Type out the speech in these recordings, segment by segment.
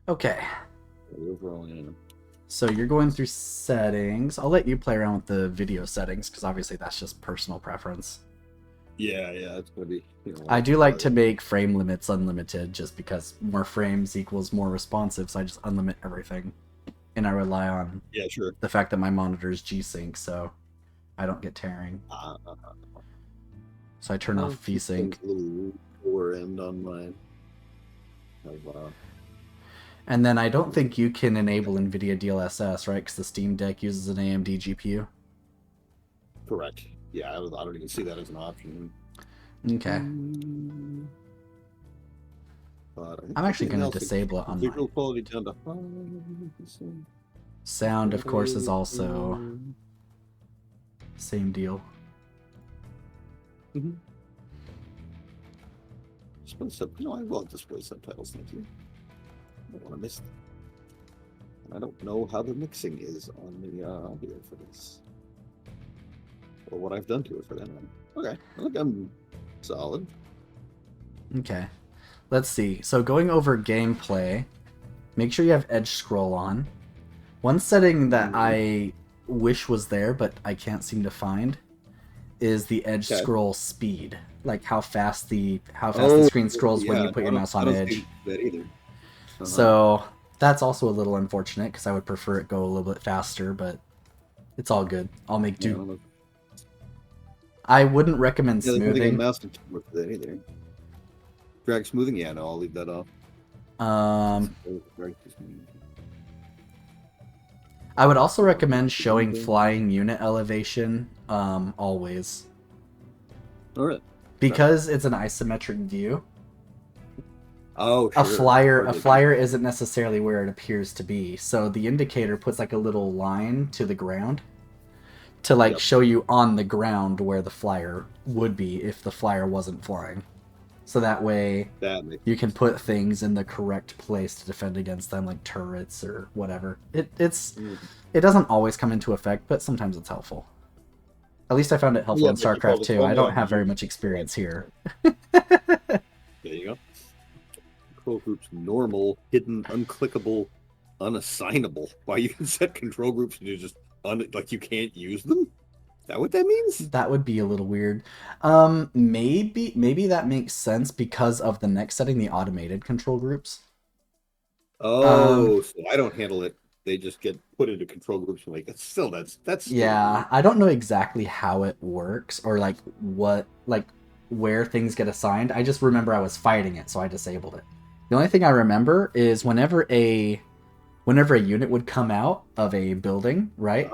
Okay. Overall, yeah. So you're going through settings. I'll let you play around with the video settings because obviously that's just personal preference. Yeah, it's gonna be. I do like to make frame limits unlimited just because more frames equals more responsive, so I just unlimit everything. And I rely on Yeah, sure. the fact that my monitor is G-Sync, so I don't get tearing. Uh, So I turn off VSync. a little lower end on mine. And then I don't think you can enable NVIDIA DLSS, right? Because the Steam Deck uses an AMD GPU. Correct. Yeah, I don't even see that as an option. Okay. I'm actually going to disable it on visual mine. quality down to 5%. Sound, of course, is also same deal. Mm-hmm. Display I love display subtitles. Thank you. I don't want to miss them. I don't know how the mixing is on the audio for this, or what I've done to it for that one. Okay, I think I'm solid. Okay. Let's see. So going over gameplay, make sure you have edge scroll on. One setting that I wish was there, but I can't seem to find, is the edge scroll speed. Like how fast the screen scrolls when you put your mouse on edge. That either. So that's also a little unfortunate because I would prefer it go a little bit faster, but it's all good. I'll make do. I wouldn't recommend smoothing. Mouse and keyboard for that either. Drag smoothing, yeah, no, I'll leave that off. I would also recommend showing flying unit elevation always. All right. Because it's an isometric view. Oh, sure. A flyer isn't necessarily where it appears to be. So the indicator puts like a little line to the ground to show you on the ground where the flyer would be if the flyer wasn't flying. So that way you can put things in the correct place to defend against them, like turrets or whatever. It doesn't always come into effect, but sometimes it's helpful. At least I found it helpful in StarCraft 2. I don't have very much experience here. There you go. Control groups normal, hidden, unclickable, unassignable. Why you can set control groups and you just you can't use them? Is that what that means? That would be a little weird. Maybe that makes sense because of the next setting, the automated control groups. Oh, so I don't handle it. They just get put into control groups. Like that's yeah. I don't know exactly how it works or where things get assigned. I just remember I was fighting it, so I disabled it. The only thing I remember is whenever a unit would come out of a building, right?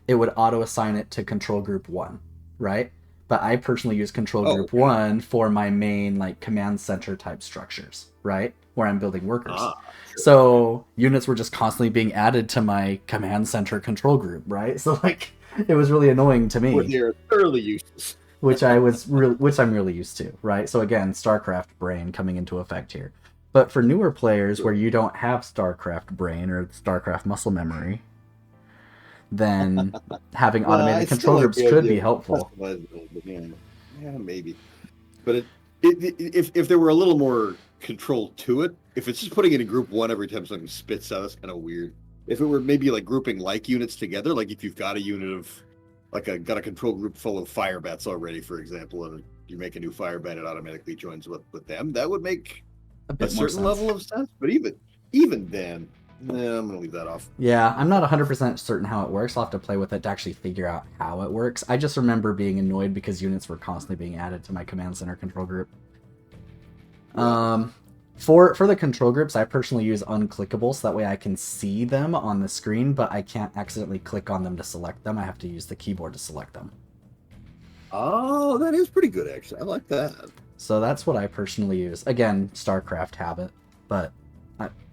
It would auto-assign it to Control Group 1, right? But I personally use Control Group 1 for my main, command center type structures, right? Where I'm building workers. Sure. So units were just constantly being added to my command center control group, right? So, it was really annoying to me. Where they're thoroughly useless. which I'm really used to, right? So again, StarCraft brain coming into effect here. But for newer players where you don't have StarCraft brain or StarCraft muscle memory, then having automated control groups could be helpful. Yeah, maybe. But if there were a little more control to it, if it's just putting it in group 1 every time something spits out, that's kind of weird. If it were maybe grouping units together, like if you've got a unit of got a control group full of fire bats already, for example, and you make a new fire bat, it automatically joins with them, that would make a certain level of sense. But even then, I'm going to leave that off. Yeah, I'm not 100% certain how it works. I'll have to play with it to actually figure out how it works. I just remember being annoyed because units were constantly being added to my command center control group. For the control groups, I personally use unclickable, so that way I can see them on the screen, but I can't accidentally click on them to select them. I have to use the keyboard to select them. Oh, that is pretty good, actually. I like that. So that's what I personally use. Again, StarCraft habit, but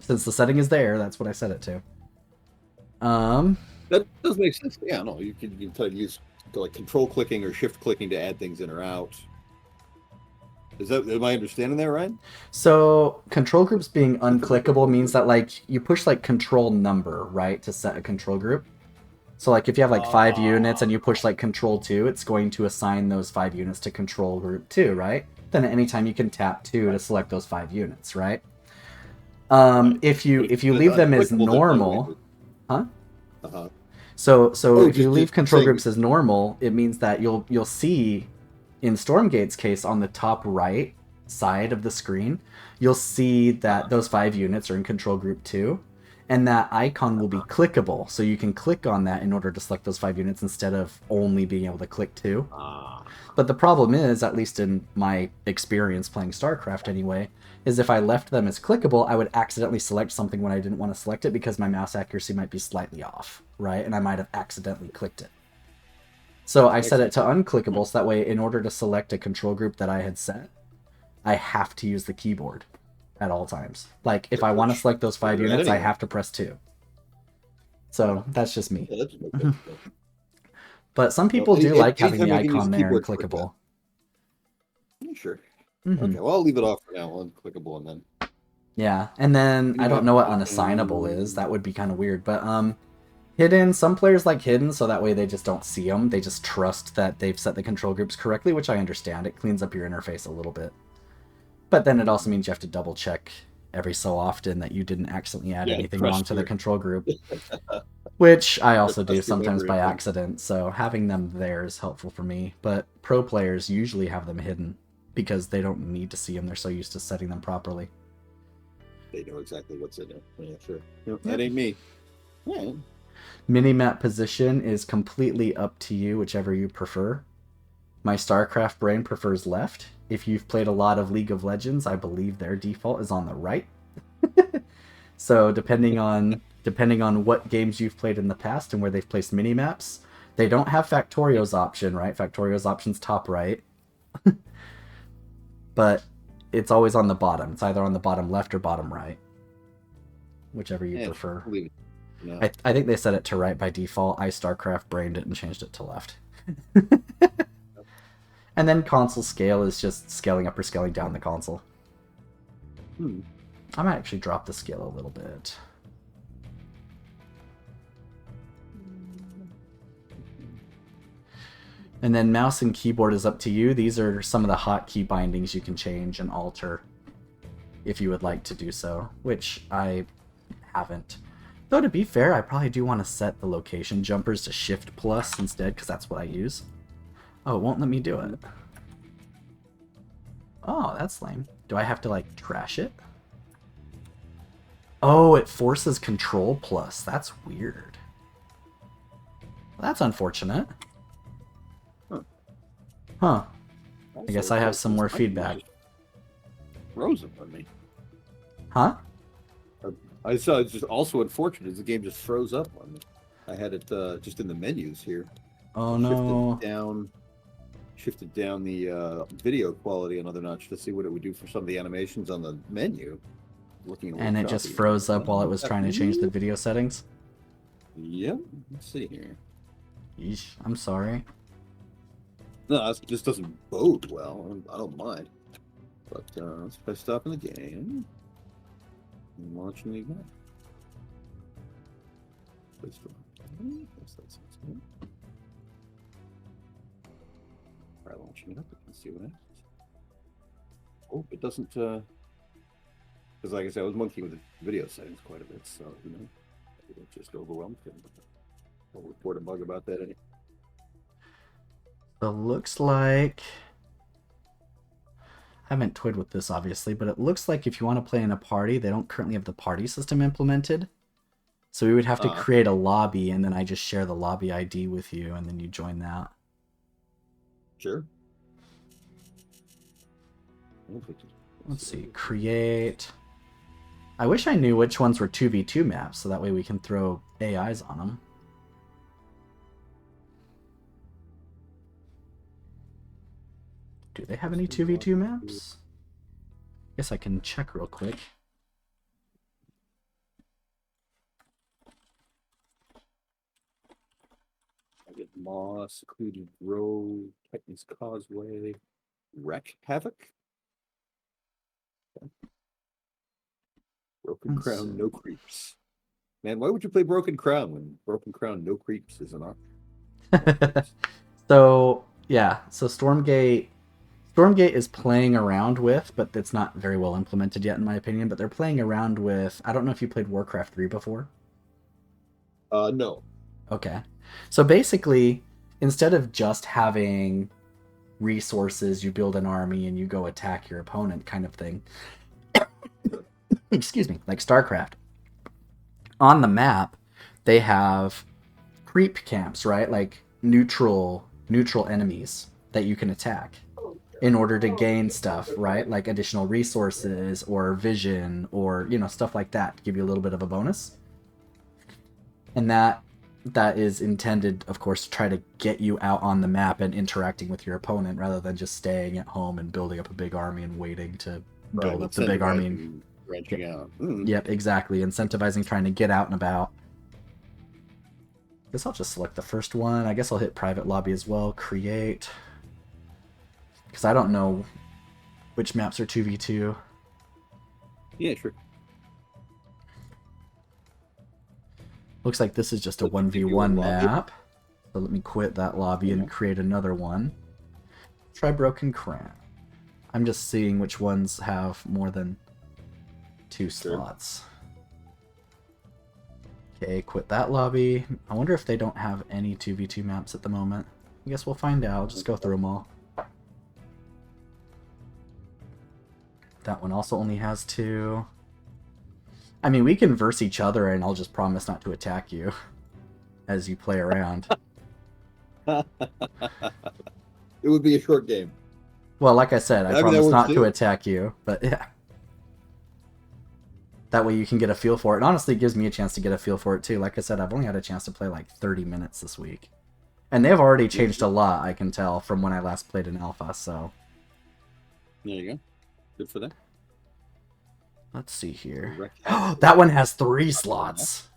since the setting is there, that's what I set it to. That does make sense. Yeah, no, you can try to use control clicking or shift clicking to add things in or out. Am I understanding that right? So control groups being unclickable means that you push control number, right, to set a control group. So if you have 5 units and you push control 2, it's going to assign those 5 units to control group 2, right? Then at any time you can tap 2 to select those 5 units, right? Right. If But you it's leave them as unclickable, there's no way normal, to. huh? Uh-huh. So Oh, if you leave just control saying. groups as normal, it means that you'll see in Stormgate's case on the top right side of the screen, you'll see that those 5 units are in control group 2, and that icon will be clickable. So you can click on that in order to select those 5 units instead of only being able to click 2. Ah, But the problem is, at least in my experience playing StarCraft anyway, is if I left them as clickable, I would accidentally select something when I didn't want to select it because my mouse accuracy might be slightly off, right? And I might have accidentally clicked it. So I makes set it sense. to unclickable, so that way, in order to select a control group that I had set, I have to use the keyboard at all times. Like, if I want to Which select those five you're at units, I anyway. have to press 2. So that's just me. Yeah, that's okay. But some Well, people do like having anytime the I can use icon a there and keyboard shortcut. clickable. Yeah, sure. Hmm. Okay, well, I'll leave it off for now. Unclickable, and then Yeah, and then I don't minimap know what unassignable is. position. That would be kind of weird. But hidden. Some players like hidden, so that way they just don't see them. They just trust that they've set the control groups correctly, which I understand. It cleans up your interface a little bit. But then it also means you have to double check every so often that you didn't accidentally add Yeah, anything wrong trust to the your control group, which I also do trust your sometimes memory by of things. accident. So having them there is helpful for me. But pro players usually have them hidden because they don't need to see them. They're so used to setting them properly. They know exactly what's in there. Yeah, sure. Yep, that Yep. ain't me. Yeah. Minimap position is completely up to you, whichever you prefer. My StarCraft brain prefers left. If you've played a lot of League of Legends, I believe their default is on the right. So depending on what games you've played in the past and where they've placed mini maps, they don't have Factorio's option, right? Factorio's option's top right, but it's always on the bottom. It's either on the bottom left or bottom right, whichever you Yeah, sure. prefer. I'll leave it. No. I think they set it to right by default. I StarCraft brained it and changed it to left. And then console scale is just scaling up or scaling down the console. Hmm. I might actually drop the scale a little bit. And then mouse and keyboard is up to you. These are some of the hotkey bindings you can change and alter if you would like to do so, which I haven't. Though to be fair, I probably do want to set the location jumpers to Shift Plus instead, because that's what I use. Oh, it won't let me do it. Oh, that's lame. Do I have to, like, trash it? Oh, it forces Control Plus. That's weird. Well, that's unfortunate. Huh. I guess I have some more feedback. Frozen on me. Huh? I saw it's just also unfortunate is the game just froze up on me. I had it just in the menus here. Oh I no. shifted down the video quality another notch to see what it would do for some of the animations on the menu. Looking And it just froze up while it was trying to change the video settings? Yep. Let's see here. Yeesh, I'm sorry. No, it just doesn't bode well. I don't mind. But let's try stopping the game and launching the event. Try launching it up and see what happens. Oh, it doesn't. Because, like I said, I was monkeying with the video settings quite a bit, so it just overwhelmed him. I'll report a bug about that anyway. So looks like I haven't toyed with this obviously, but it looks like if you want to play in a party, they don't currently have the party system implemented. So we would have to create a lobby, and then I just share the lobby ID with you, and then you join that. Sure. Let's see. Create. I wish I knew which ones were 2v2 maps, so that way we can throw AIs on them. Do they have any 2v2 maps? Guess I can check real quick. I get Moss, Secluded Road, Titan's Causeway, Wreck Havoc. Broken Crown, no creeps. Man, why would you play Broken Crown when Broken Crown, no creeps is an option? So yeah, so Stormgate Stormgate is playing around with, but it's not very well implemented yet, in my opinion. But they're playing around with. I don't know if you played Warcraft 3 before. No. Okay, so basically, instead of just having resources, you build an army and you go attack your opponent, kind of thing. Excuse me, like StarCraft. On the map, they have creep camps, right? Like neutral enemies that you can attack in order to gain stuff, right? Like additional resources or vision or, stuff like that to give you a little bit of a bonus. And that is intended, of course, to try to get you out on the map and interacting with your opponent rather than just staying at home and building up a big army and waiting to build up the big army. And branching out. Yep, exactly. Incentivizing trying to get out and about. I guess I'll just select the first one. I guess I'll hit private lobby as well. Create. Because I don't know which maps are 2v2. Yeah, sure. Looks like this is just a 1v1 map. So let me quit that lobby and create another one. Try Broken Crown. I'm just seeing which ones have more than 2 slots. Okay, quit that lobby. I wonder if they don't have any 2v2 maps at the moment. I guess we'll find out. Just go through them all. That one also only has 2. I mean, we can verse each other, and I'll just promise not to attack you as you play around. It would be a short game. Well, like I said, I promise not to attack you, but yeah. That way you can get a feel for it. And honestly, it gives me a chance to get a feel for it, too. Like I said, I've only had a chance to play like 30 minutes this week. And they've already changed a lot, I can tell, from when I last played in Alpha, so... There you go. Good for that. Let's see here. Oh, that one has 3 slots.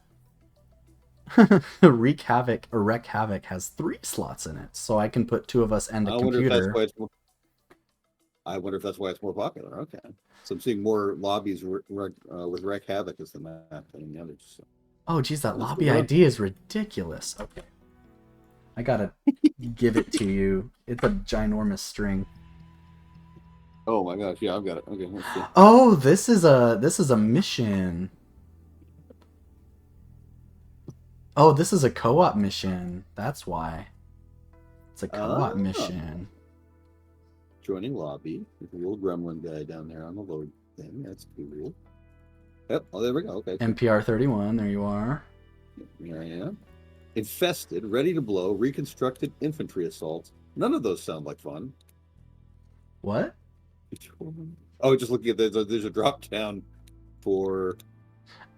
Wreak Havoc has 3 slots in it, so I can put 2 of us and a computer. I wonder if that's why it's more popular. Okay, so I'm seeing more lobbies with Wreak Havoc as the map than the others. So. Oh, geez, that lobby ID is ridiculous. Okay, I gotta give it to you. It's a ginormous string. Oh my gosh, yeah, I've got it. Okay, let's see. Oh, this is a mission. Oh, this is a co-op mission. That's why. It's a co-op mission. Joining lobby. There's a little gremlin guy down there on the load thing. That's cool. Yep. Oh, there we go. Okay. NPR 31. There you are. Here I am. Infested, ready to blow, reconstructed infantry assault. None of those sound like fun. What? Oh, just looking at there's a drop down for.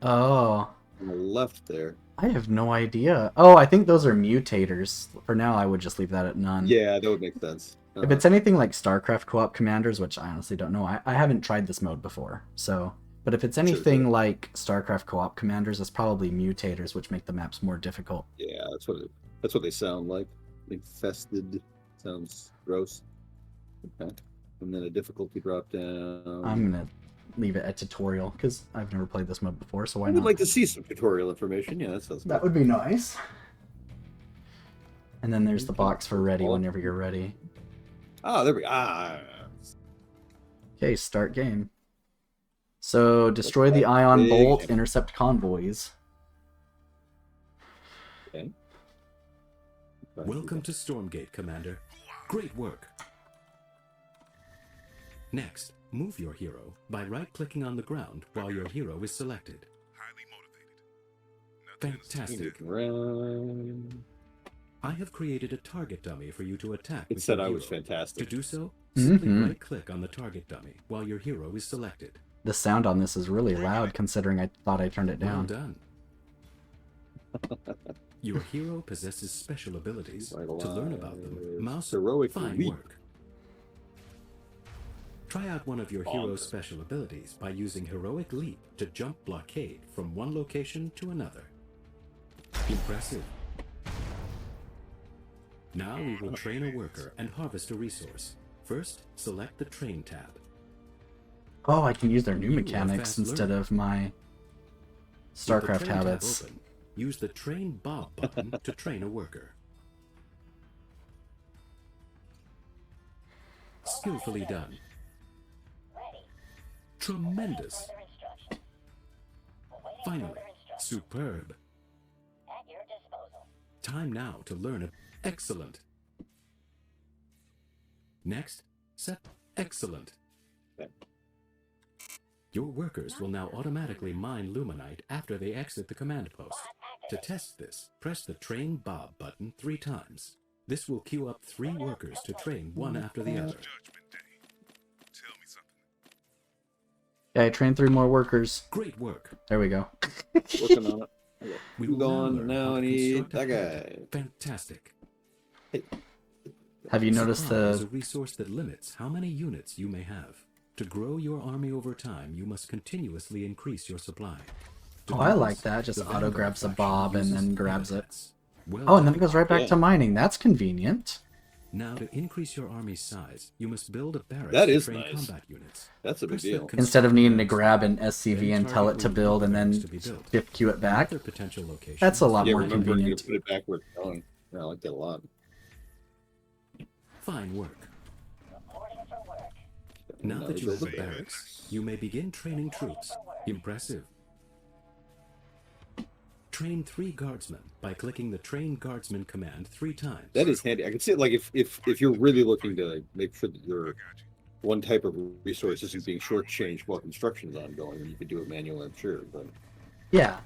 Oh. On the left there. I have no idea. Oh, I think those are mutators. For now, I would just leave that at none. Yeah, that would make sense. If it's anything like StarCraft co-op commanders, which I honestly don't know, I haven't tried this mode before, so... But if it's anything like StarCraft co-op commanders, it's probably mutators, which make the maps more difficult. Yeah, that's what they sound like. Infested sounds gross. Okay. And then a difficulty drop down. I'm gonna leave it at tutorial, because I've never played this mode before, so why not? I would like to see some tutorial information. Yeah, that sounds good. That would be nice. And then there's the box for ready whenever you're ready. Oh, there we go. Okay, start game. So, destroy the ion bolt, intercept convoys. Okay. Welcome to Stormgate, Commander. Great work. Next, move your hero by right-clicking on the ground while your hero is selected. Highly motivated. Fantastic. I have created a target dummy for you to attack. It said I was fantastic. To do so, simply right-click on the target dummy while your hero is selected. The sound on this is really loud, considering I thought I turned it down. Well done. Your hero possesses special abilities. To learn about them, mouse heroic fine leap. work. Try out one of your hero's special abilities by using Heroic Leap to jump blockade from one location to another. Impressive. Now we will train a worker and harvest a resource. First, select the Train tab. Oh, I can use their new mechanics instead of my StarCraft habits. Open, use the Train Bob button to train a worker. Skillfully done. Tremendous. Finally, superb. Time now to learn it. Excellent. Next, set excellent. Your workers will now automatically mine luminite after they exit the command post. To test this, press the Train Bob button 3 times. This will queue up 3 workers to train one after the other. Okay, train 3 more workers. Great work. There we go. Working on it. Okay. We Keep will going. learn Now how I to need construct that a guy. pad. Fantastic. Have you noticed Supply is a the... resource that limits how many units you may have. To grow your army over time, you must continuously increase your supply. To Oh, do I this, like that. Just the auto Vanguard grabs a faction bob and uses then grabs it. unedited. Well Oh, and then done. it goes right back Yeah. to mining. That's convenient. Now, to increase your army's size, you must build a barracks That to is train nice. combat units. That's a big Press the deal. Instead of needing to construct grab an button, SCV then and tell it target to where build you and want then barracks to be built. 50 queue it back. Another potential location That's a lot Yeah, more remembering convenient. to put it back where it's going. Yeah, I like that a lot. Fine work. Now that you have a barracks, you may begin training troops. Impressive. Train 3 guardsmen by clicking the Train Guardsman command 3 times. That is handy. I can see it like if you're really looking to like, make sure that your one type of resource isn't being shortchanged while construction is ongoing, and you could do it manually, I'm sure. But Yeah.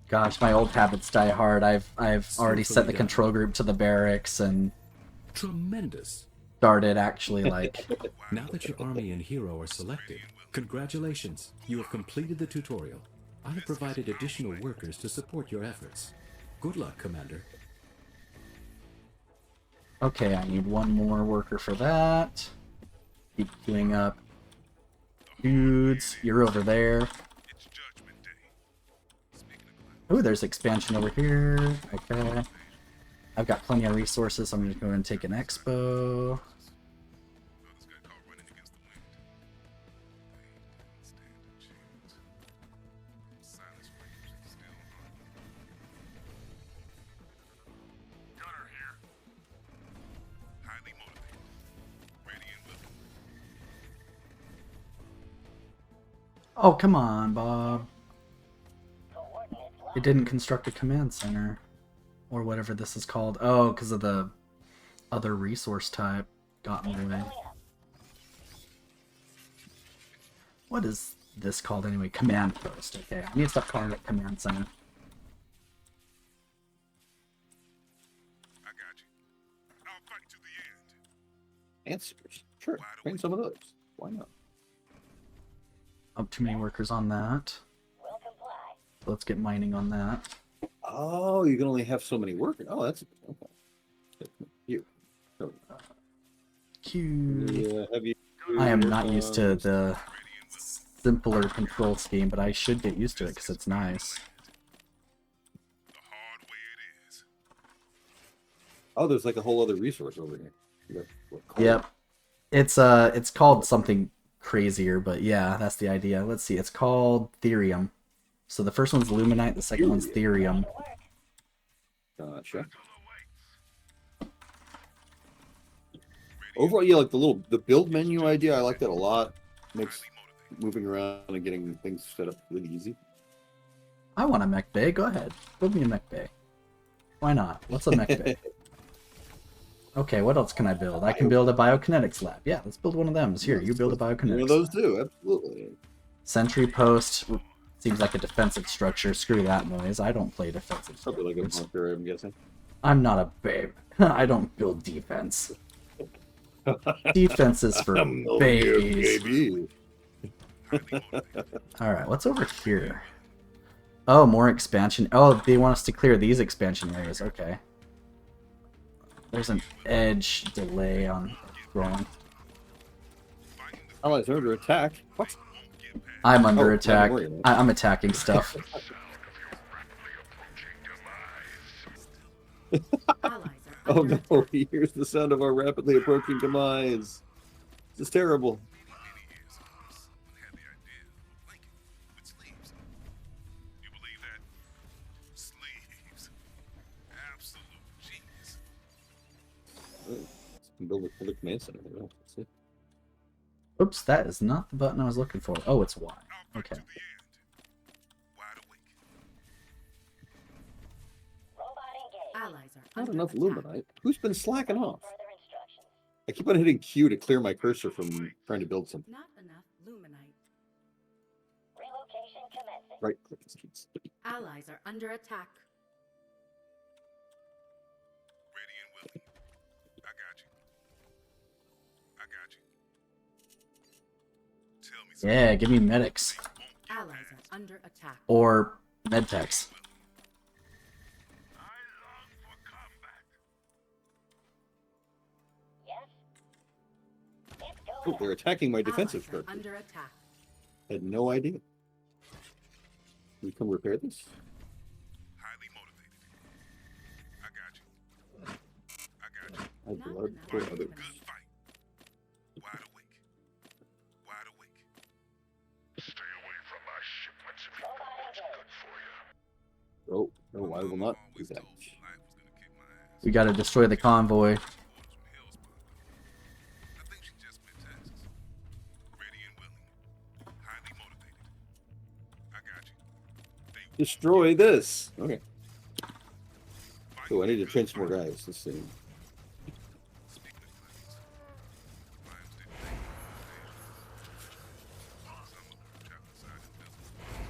Gosh, my old habits die hard. I've already set the control group to the barracks and Tremendous. started actually like... Now that your army and hero are selected, congratulations, you have completed the tutorial. I have provided additional workers to support your efforts. Good luck, Commander. Okay, I need 1 more worker for that. Keep queuing up. Dudes, you're over there. Oh, there's expansion over here. Okay. I've got plenty of resources, so I'm just going to take an expo. Oh, come on, Bob. It didn't construct a command center. Or whatever this is called. Oh, because of the other resource type got in the way. What is this called anyway? Command post. Okay, I need to stop calling it command center. I got you. I'll fight to the end. answers. Sure. Train some of those. Why not? Oh, too many workers on that. So let's get mining on that. Oh, you can only have so many workers. Oh, that's okay. You. Q. Yeah, have you? I am not used to the simpler control scheme, but I should get used to it because it's nice. The hard way it is. Oh, there's like a whole other resource over here. You got, what, coal? Yep. It's called something crazier, but yeah, that's the idea. Let's see. It's called Therium. So the first one's Luminite, the second one's Therium. Gotcha. Overall, yeah, like the build menu idea, I like that a lot. Makes moving around and getting things set up really easy. I want a mech bay. Go ahead. Build me a mech bay. Why not? What's a mech bay? Okay, what else can I build? I can build a biokinetics lab. Yeah, let's build one of them. Here, you build a biokinetics One of those lab. too, absolutely. Sentry post seems like a defensive structure. Screw that noise. I don't play defensive Probably like a structures. bunker, I'm guessing. I'm not a babe. I don't build defense. Defense is for babies. Baby. Alright, what's over here? Oh, more expansion. Oh, they want us to clear these expansion areas. Okay. There's an edge delay on growing. Allies are under attack. What? I'm under Oh, attack. don't worry. I'm attacking stuff. Oh no, here's the sound of our rapidly approaching demise. This is terrible. You believe that? Sleeves. Absolute genius. can build a command center. That's it. Oops, that is not the button I was looking for. Oh, it's Y. Okay. Allies are Not under enough attack. luminite. Who's been slacking off? I keep on hitting Q to clear my cursor from trying to build something. Not enough luminite. Right click is keys. Allies are under attack. Ready and willing. I got you. I got you. Tell me something. Yeah, give me medics. Allies are under attack. Or medtechs. I long for combat. Oh, they're attacking my defensive Allies are character. under attack. Had no idea. Can we come repair this? Highly motivated. I got you. I got you. I have Not blood enough for luminite. others. Good fight. Wide awake. Wide awake. Stay away from my shipments if you know what's good for you. Oh, no, I will not do Always that. told me life was gonna kick my ass. We gotta destroy the convoy. Orders from Hellspawn. I think she just meant Texas. Ready and willing. Highly motivated. I got you. They Destroy this. Okay. fight Oh, I need to good trench more fight. guys. Let's see. Speaking of planes, lions didn't make it. Some of them trapped inside invisible places.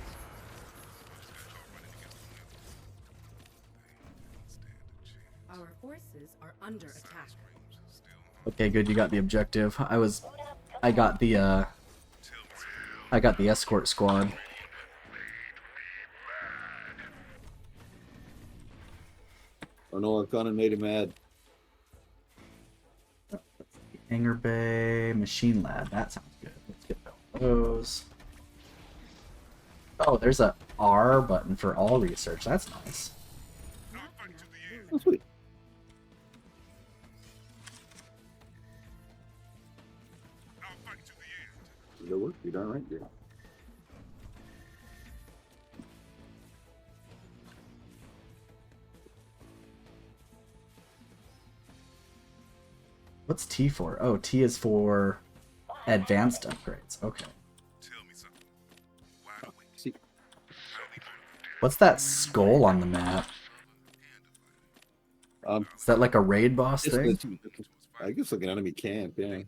Others got caught running against the wind. They didn't stand a chance. Our forces are under attack. Silence rings still haunt. Okay, good, you got the objective. I got the Tell me something. I got the escort squad. Oh no, I've gone and made him mad. Hangar Bay, Machine Lab. That sounds good. Let's get those. Oh, there's a R button for all research. That's nice. Not Fight enough to the end. Oh, luminite. sweet. I'll fight to the end. It'll work. You're darn right, dear. What's T for? Oh, T is for advanced upgrades. Okay. Tell me something. Wide awake. See, Highly motivated. What's that skull on the map? Is that like a raid boss it's, thing? it's, I guess like an enemy camp. Yeah,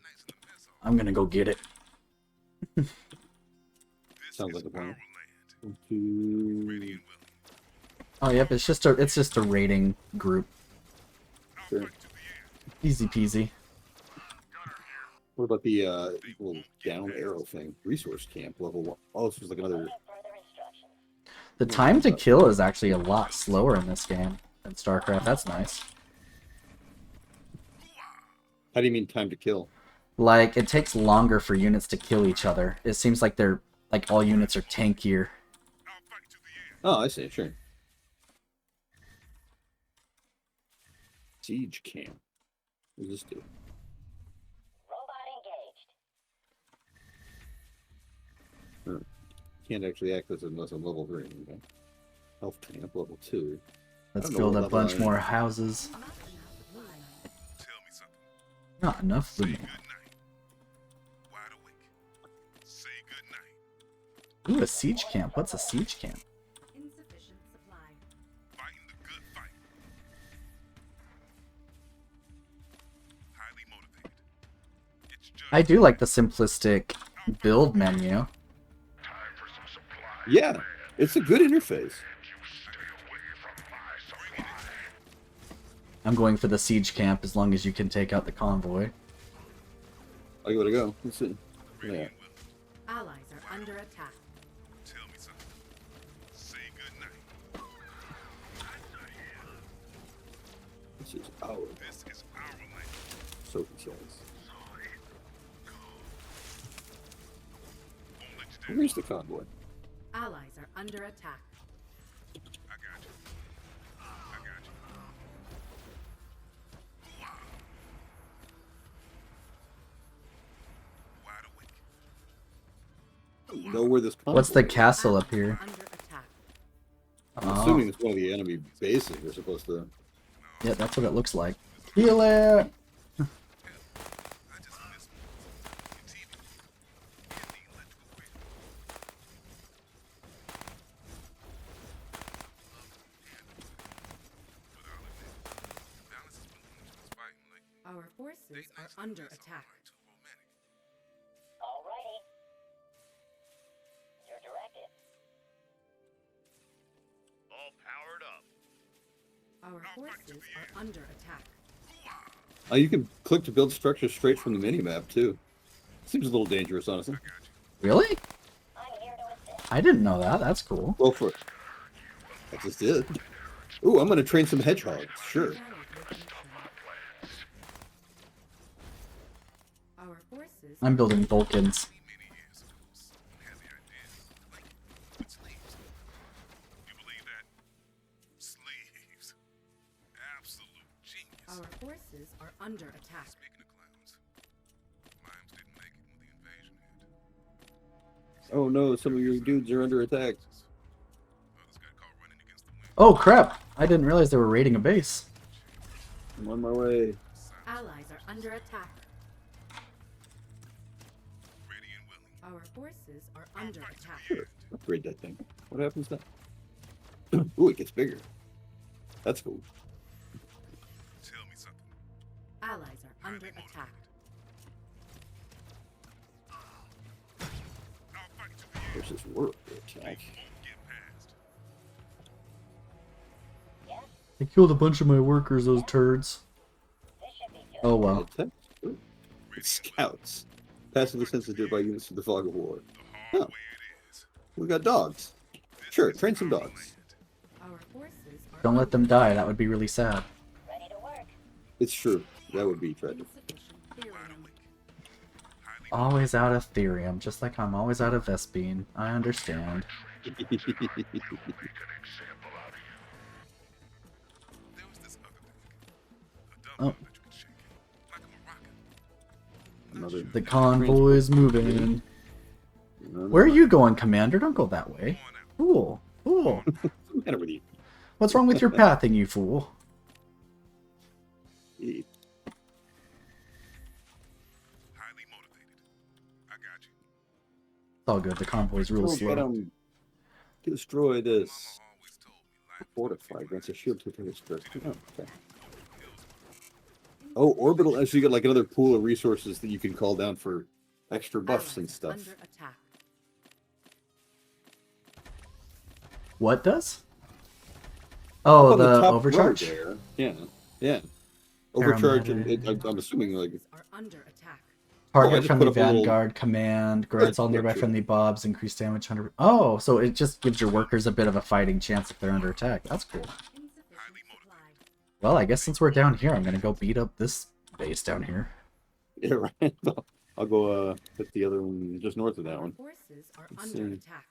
I'm gonna go get it. This sounds is like a our plan. land. 1, Ready 2. and willing. Oh, yep. It's just a raiding group. I'll Sure. fight to the end. Easy peasy. What about the little down arrow thing? Resource camp level 1. Oh, this was like another. The time to kill is actually a lot slower in this game than StarCraft. That's nice. How do you mean time to kill? Like, it takes longer for units to kill each other. It seems like they're like all units are tankier. I'll fight to the end. Oh, I see. Sure. Siege camp. What does this do? Can't actually access it unless I'm level 3. Okay. Health camp level 2. Let's I don't know build what a level bunch I am. more houses. Not enough luminite. Tell me something. Not enough Say luminite. good night. Wide awake. Say good night. Ooh, a siege camp. What's a siege camp? Insufficient supply. Fighting the good fight. Highly motivated. It's just I do like the simplistic build menu. time for some supply. Yeah, it's a good interface. I'm going for the siege camp as long as you can take out the convoy. I gotta go. Let's see. Yeah. Allies are under attack. Tell me something. Say good night. This is our This is our land. Sophie says. Won't let you down. Where's the convoy? Allies are under attack. I got you. I got you. Wide awake. Know where this convoy What's the is. castle up here? Under attack. I'm Oh, assuming it's one of the enemy bases. They're supposed to. yeah, that's what it looks like. Heal it! forces are under attack. Too romantic. Alrighty. You're directed. All powered up. Our forces are under attack. You can click to build structures straight from the minimap, too. Seems a little dangerous, honestly. Really? I'm here to assist. I didn't know that. That's cool. Go for it. I just did. Ooh, I'm going to train some hedgehogs. Sure. Our forces I'm building Vulcans. Many years ago, someone had the idea of like with slaves. You believe that? Slaves. Absolute genius. our forces are under attack. Speaking of clowns, mimes didn't make it when the invasion hit. Oh no, some of your dudes are under attack. Others got caught running against the wind. Oh crap! I didn't realize they were raiding a base. I'm on my way. Allies are under attack. Ready and willing. Our forces are under attack. Sure. Upgrade that thing. What happens then? Ooh, it gets bigger. That's cool. Tell me something. Allies are under attack. I'll fight to the end. There's this work attack. Won't get past. They killed a bunch of my workers, those turds. This should be good. Oh well. Attack? Ooh. Scouts. Passively sensitive by units to the fog of war. The hard Huh. way it is. We got dogs. Sure, train some dogs. Our forces are Don't let them die. That would be really sad. Ready to work. It's true. That would be tragic. insufficient therium. Highly Always out of therium, just like I'm always out of Vespine. I understand. There was this other thing. A dumbbell that you could shake. Like a maraca. Another. The convoy's moving. No, Where are you going, Commander? Don't go that way. Fool. Fool. What's the matter with you? What's wrong with your pathing, you fool? Eh, Highly motivated. I got you. It's all good. The convoy's real Get slow. 'em. Destroy this. Mama always told me life Fortify against a shield to protect its first. Oh, okay. Oh, orbital. So you got like another pool of resources that you can call down for extra buffs and Allies are stuff. under attack. What does? Oh, On the top overcharge? row there. Yeah, yeah. Overcharge, and I'm assuming like Forces are under attack. I Target just friendly put up a little- vanguard command grants all nearby Gotcha. friendly bobs increased damage 100. Oh, so it just gives your workers a bit of a fighting chance if they're under attack. That's cool. Insufficient supply. Well, I guess since we're down here, I'm gonna go beat up this base down here. yeah, right. I'll go hit the other one just north of that Our one. forces are Let's under see. attack.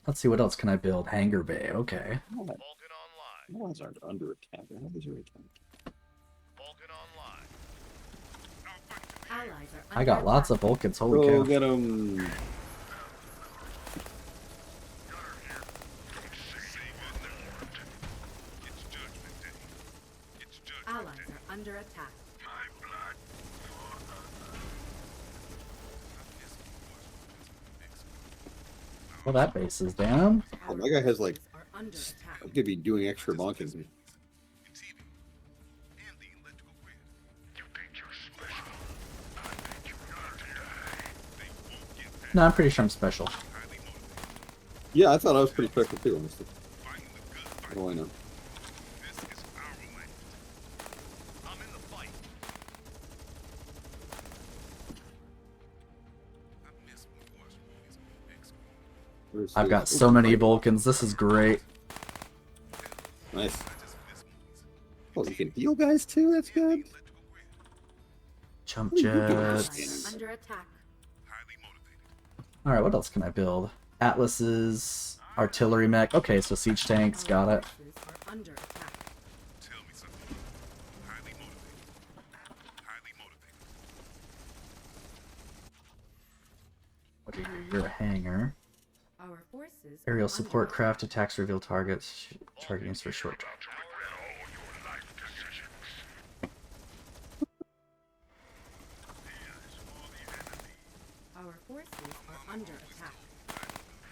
Let's see what else can I build. Hangar bay. Okay. Vulcan online. The ones aren't under attack. How these are attack? Vulcan online. Allies are under I got lots of attack. Vulcans. Holy Go cow. get them. Say good night. It's judgment day. It's judgment Allies day. are under attack. My blood. Well, that base is down. Oh, my guy has like. Forces are under attack. I'm gonna be doing extra bonking. And TV. And the electrical grid. You think you're special? I think you're not die. They won't get past No, I'm pretty sure I'm special. highly motivated. Yeah, I thought I was pretty special too, honestly. Fighting the good What fight. do I know? This is our land. I'm in the fight. I miss when we watched movies on the big screen. Where's I've the- got so many Vulcans. This is great. Nice. I just miss movies. Oh, you can heal guys too. That's good. Electrical grid. Jump What are you doing? jets. Allies are under attack. Highly motivated. Alright, what else can I build? Atlas's artillery mech. Okay, so siege tanks. Got Our it. forces are under attack. Tell me something. Highly motivated. Highly motivated. What are you? You're a hangar. Our forces are Aerial under support attack. craft attacks reveal targets. Targeting for short. About to regret all your life decisions. Here's for the enemy. Our forces are under attack.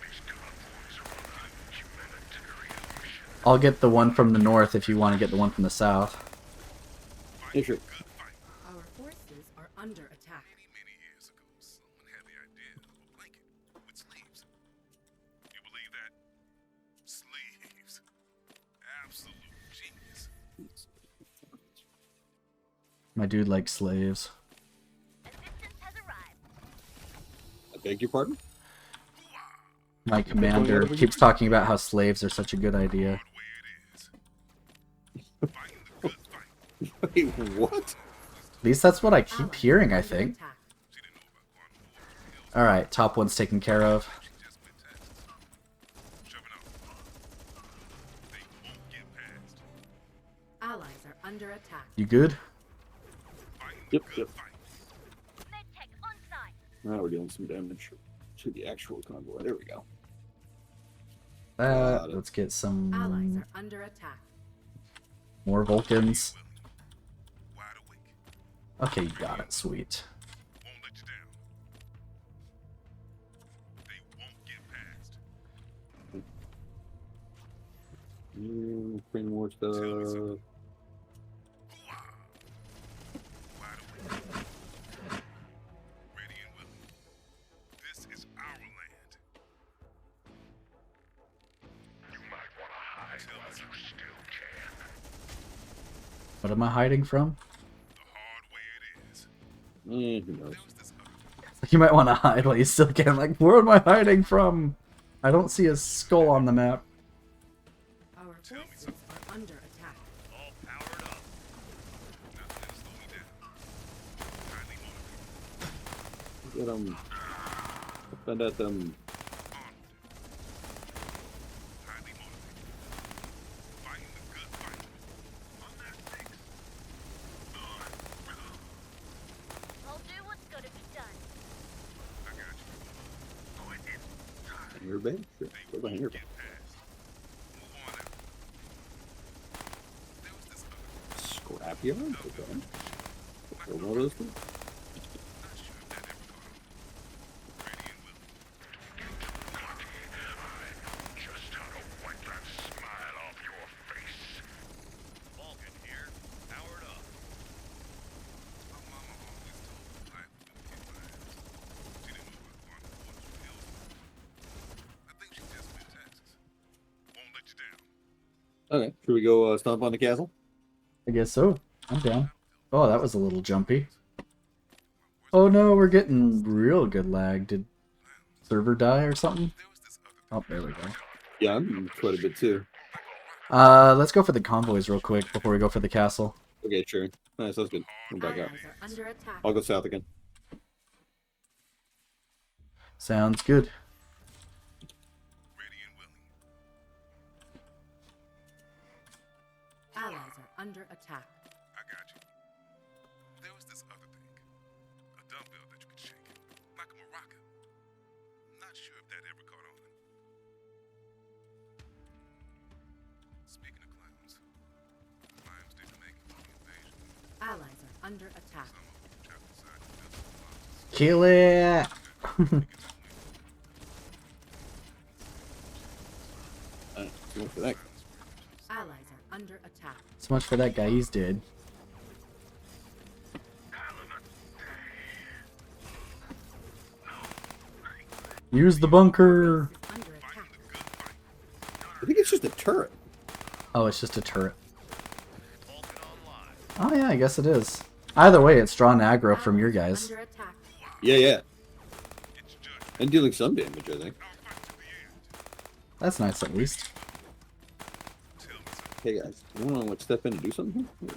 These convoys are on a humanitarian mission. I'll get the one from the north if you want to get the one from the south. Yeah, sure. Our forces My dude likes slaves. I beg your pardon? My commander keeps talking about how slaves are such a good idea. Wait, what? At least that's what I keep hearing, I Under think. attack. Alright, top one's taken care of. Allies are under attack. You good? Yep. Now we're dealing some damage to the actual convoy. There we go. Let's get some Allies are under attack. more Vulcans. Okay, you got it. Sweet. Won't let you down. They won't get past. Bring more stuff. Wide awake. Ready and willing. This is our land. You might want to hide while you still can. What am I hiding from? The hard way it is. Who knows? There was this other You might want to hide while you still can. Like, where am I hiding from? I don't see a skull on the map. Our forces are under attack. all powered up. Nothing that'll slow me down. Highly motivated. Get them. Find out them. Onward. Highly motivated. Fighting the good fight. On that six. I'll do what's gotta be done. I got you. Hangar bay? Sure. Go by hangar bay. Get past. Move on out. There was this other. Scrapyard? Okay. Build one of those things? Not sure if that ever caught on. Ready and willing. Just how to wipe that smile off your face. Vulcan here. Powered up. My mama always told me life was gonna kick my ass. She didn't know about going to quarters from hills. I think she just meant taxes. Won't let you down. Okay. Should we go stomp on the castle? I guess so. I'm down. Oh, that was a little jumpy. Oh no, we're getting real good lag. Did server die or something? There was this other. Oh, there we go. Yeah, I'm quite a bit too. Let's go for the convoys real quick before we go for the castle. Okay, sure. Nice, that's good. I'm back out. Allies are under attack. I'll go south again. Sounds good. Ready and willing. Allies are under attack. I got you. There was this other thing. A dumbbell that you could shake. Like a maraca. Not sure if that ever caught on. Speaking of clowns, lions didn't make it to the invasion. Allies are under attack. Some of them trapped inside the physical boxes. Kill it! So much for that. Allies are under attack. So much for that guy. He's dead. Use the bunker! Is under attack. I think it's just a turret. Oh, it's just a turret. Oh yeah, I guess it is. Either way, it's drawing aggro from your guys. Under attack. Yeah, yeah. And dealing some damage, I think. That's nice at least. Hey guys, you want to step in and do something here?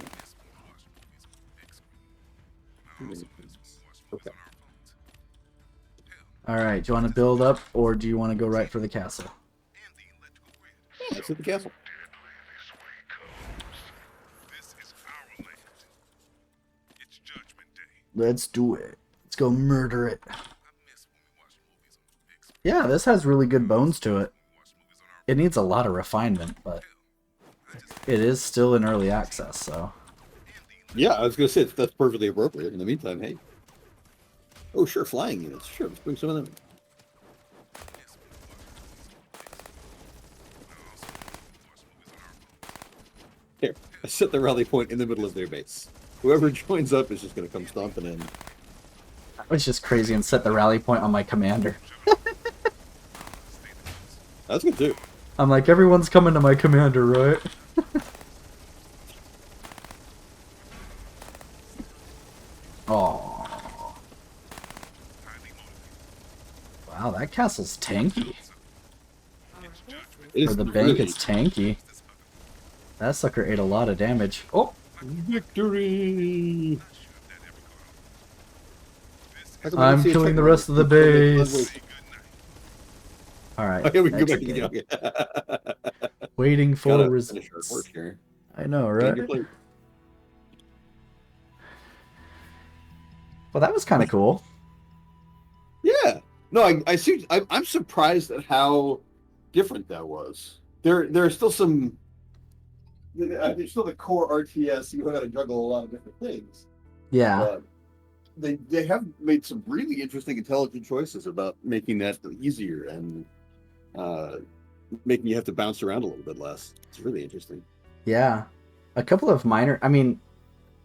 Okay. Alright, do you want to build up or do you want to go right for the castle? Let's hit the castle. This is our land. It's Judgment Day. Let's do it. Let's go murder it. I miss when we watched movies on the big screen. Yeah, this has really good bones to it. We watched movies on our It needs a lot of refinement, but it is still in early access, so. Yeah, I was gonna say that's perfectly appropriate. In the meantime, hey. Oh, sure, flying units. Sure, let's bring some of them. Here, I set the rally point in the middle of their base. Whoever joins up is just gonna come stomping in. I was just crazy and set the rally point on my commander. That's good too. I'm like, everyone's coming to my commander, right? That castle's tanky. Our forces It's Or the really bank is tanky. That sucker ate a lot of damage. Oh! victory. How come I didn't I'm see a killing check the mark? rest of the base. Alright. Okay, we can go back exit to the game. okay. Waiting for Gotta finish our results. work here. I know, Land your right? plate. Well, that was kind of cool. Yeah. No, I see. I'm surprised at how different that was. There are still some. There's still the core RTS. You got to juggle a lot of different things. Yeah. But they have made some really interesting, intelligent choices about making that easier and making you have to bounce around a little bit less. It's really interesting. Yeah. A couple of minor. I mean,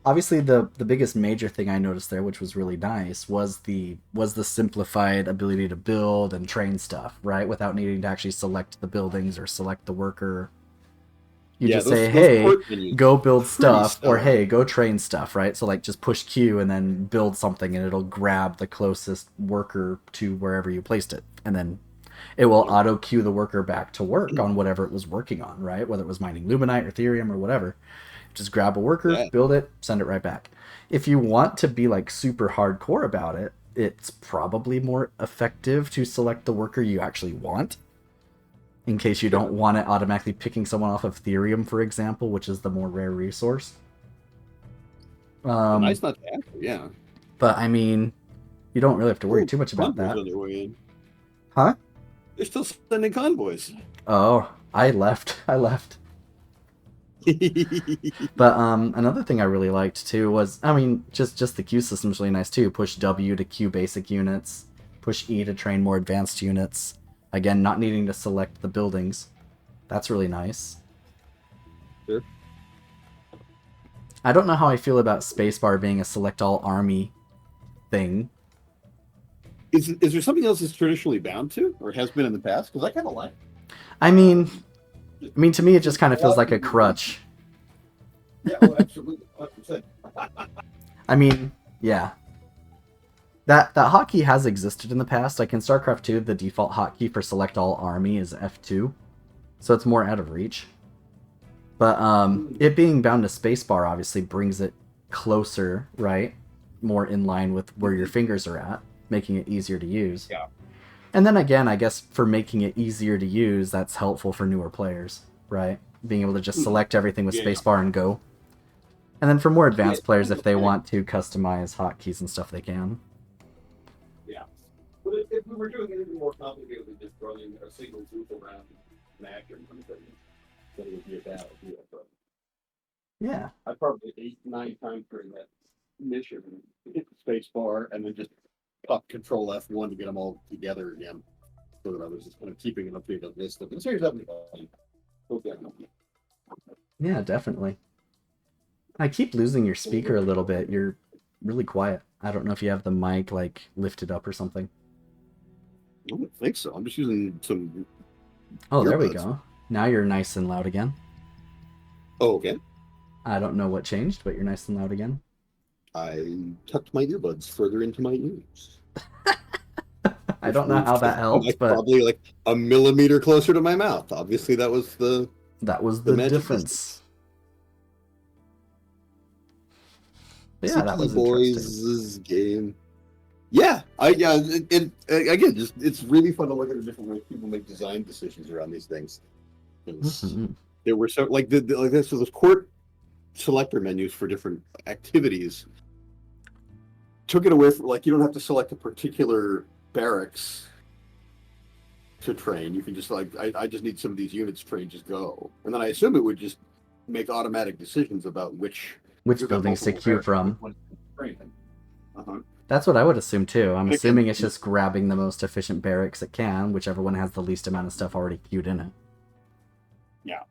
obviously the biggest major thing I noticed there, which was really nice, was the simplified ability to build and train stuff, right? Without needing to actually select the buildings or select the worker. You just say, hey, go build stuff, or hey, go train stuff, right? So like just push Q and then build something and it'll grab the closest worker to wherever you placed it. And then it will auto queue the worker back to work on whatever it was working on, right? Whether it was mining Luminite or Ethereum or whatever. Just grab a worker, build it, send it right back. If you want to be like super hardcore about it, it's probably more effective to select the worker you actually want. In case you don't want it automatically picking someone off of Ethereum, for example, which is the more rare resource. Nice not to have to, yeah. But I mean, you don't really have to worry too much about that. On their way in. Huh? They're still sending convoys. Oh, I left. But another thing I really liked too was, I mean, just the queue system's really nice too. Push W to queue basic units, push E to train more advanced units. Again, not needing to select the buildings. That's really nice. Sure. I don't know how I feel about spacebar being a select all army thing. Is there something else it's traditionally bound to, or has been in the past? Because I kind of like it. I mean, to me, it just kind of feels like a crutch. Yeah, oh, absolutely. 100%. I mean, yeah. That hotkey has existed in the past. Like in StarCraft 2, the default hotkey for select all army is F2. So it's more out of reach. But it being bound to spacebar obviously brings it closer, right? More in line with where your fingers are at, making it easier to use. Yeah. And then again, I guess for making it easier to use, that's helpful for newer players, right? Being able to just select everything with spacebar and go. And then for more advanced players, if they want to customize hotkeys and stuff, they can. Yeah. But if we were doing anything more complicated than just running a single group around Mac or something, then it would be a bad idea. But Yeah. I probably 8-9 times during that mission hit the space bar and then just pop Control F1 to get them all together again. So that I was just kind of keeping an updated list of the series having fun. Yeah, definitely. I keep losing your speaker a little bit. You're really quiet. I don't know if you have the mic like lifted up or something. I don't think so. I'm just using some. Oh, there we go. Now you're nice and loud again. Oh, okay. I don't know what changed, but you're nice and loud again. I tucked my earbuds further into my ears. I don't know how that helped, but probably like a millimeter closer to my mouth. Obviously, that was the difference. Yeah, that was boys' game. Yeah, again, just it's really fun to look at the different ways people make design decisions around these things. There were so like this, so those court selector menus for different activities took it away from like you don't have to select a particular barracks to train. You can just like I just need some of these units trained, just go. And then I assume it would just make automatic decisions about which buildings to queue from. Uh-huh. That's what I would assume too. I'm assuming it's just grabbing the most efficient barracks it can, whichever one has the least amount of stuff already queued in it. Yeah.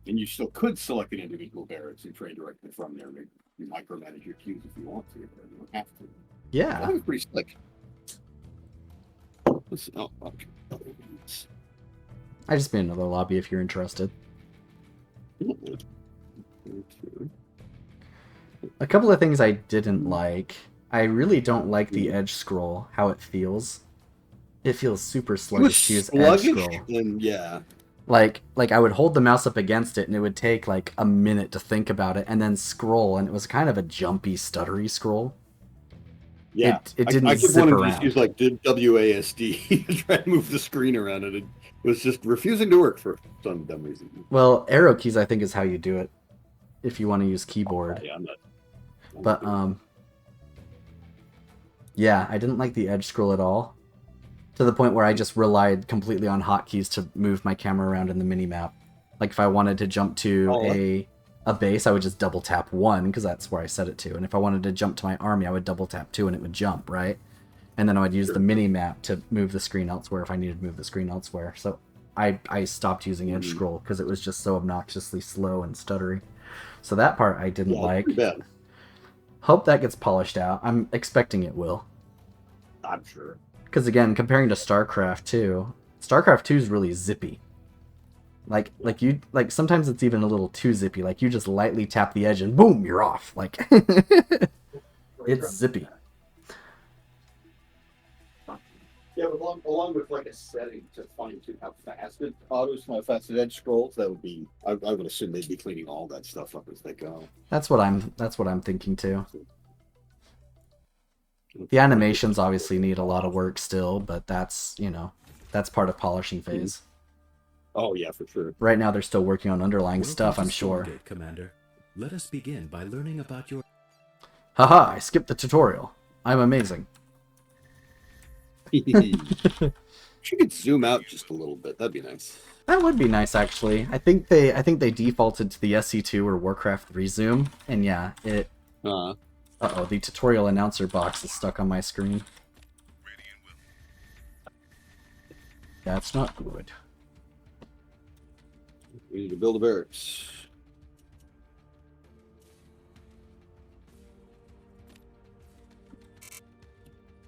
And you still could select an individual barracks and train directly from there. You micromanage your queues if you want to, but you don't have to. Yeah. That was pretty slick. Okay. I just made another lobby if you're interested. A couple of things I didn't like. I really don't like the edge scroll, how it feels. It feels super It was sluggish to use edge sluggish, scroll. and yeah. Like I would hold the mouse up against it, and it would take like a minute to think about it, and then scroll, and it was kind of a jumpy, stuttery scroll. Yeah, It didn't I kept zip wanting to just around. use like WASD to try and move the screen around, and it was just refusing to work for some dumb reason. Well, arrow keys I think is how you do it if you want to use keyboard. Yeah, I'm not But doing it. yeah, I didn't like the edge scroll at all. To the point where I just relied completely on hotkeys to move my camera around in the minimap. Like if I wanted to jump to Oh, a base, I would just double tap 1 because that's where I set it to. And if I wanted to jump to my army, I would double tap 2 and it would jump, right? And then I would use the minimap to move the screen elsewhere if I needed to move the screen elsewhere. So I stopped using edge scroll because it was just so obnoxiously slow and stuttery. So that part I didn't like. Pretty bad. Hope that gets polished out. I'm expecting it will. I'm sure. Because again, comparing to StarCraft 2, StarCraft 2 is really zippy. Like sometimes it's even a little too zippy. Like you just lightly tap the edge and boom, you're off. Like it's zippy. Yeah, but along with like a setting to fine tune how fast it autos, how fast it edge scrolls, that would be. I would assume they'd be cleaning all that stuff up as they go. That's what I'm thinking too. The animations obviously need a lot of work still, but that's part of polishing phase. Oh yeah, for sure. Right now they're still working on underlying Welcome stuff, to I'm sure. Stormgate, Commander. Let us begin by learning about your... Haha, I skipped the tutorial. I'm amazing. You could zoom out just a little bit. That'd be nice. That would be nice actually. I think they defaulted to the SC2 or Warcraft 3 zoom, and yeah, it uh-oh, the tutorial announcer box is stuck on my screen. That's not good. We need to build a barracks.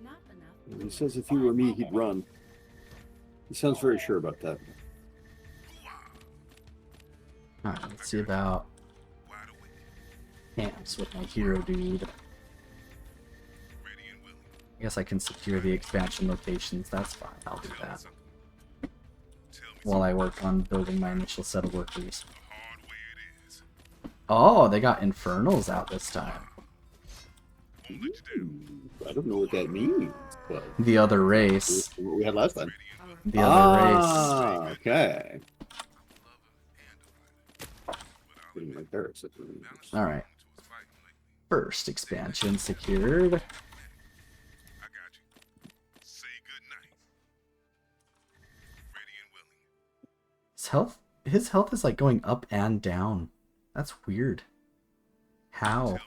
Not enough. He says if he were me, he'd run. He sounds very sure about that. Alright, let's see about camps with my hero dude. I guess I can secure the expansion locations. That's fine. I'll do that. While I work on building my initial set of workers. Oh, they got Infernals out this time. I don't know what that means, but The other race. what we had last time. The other race. Okay. My barracks. Alright. First expansion secured. His health is like going up and down. That's weird. How?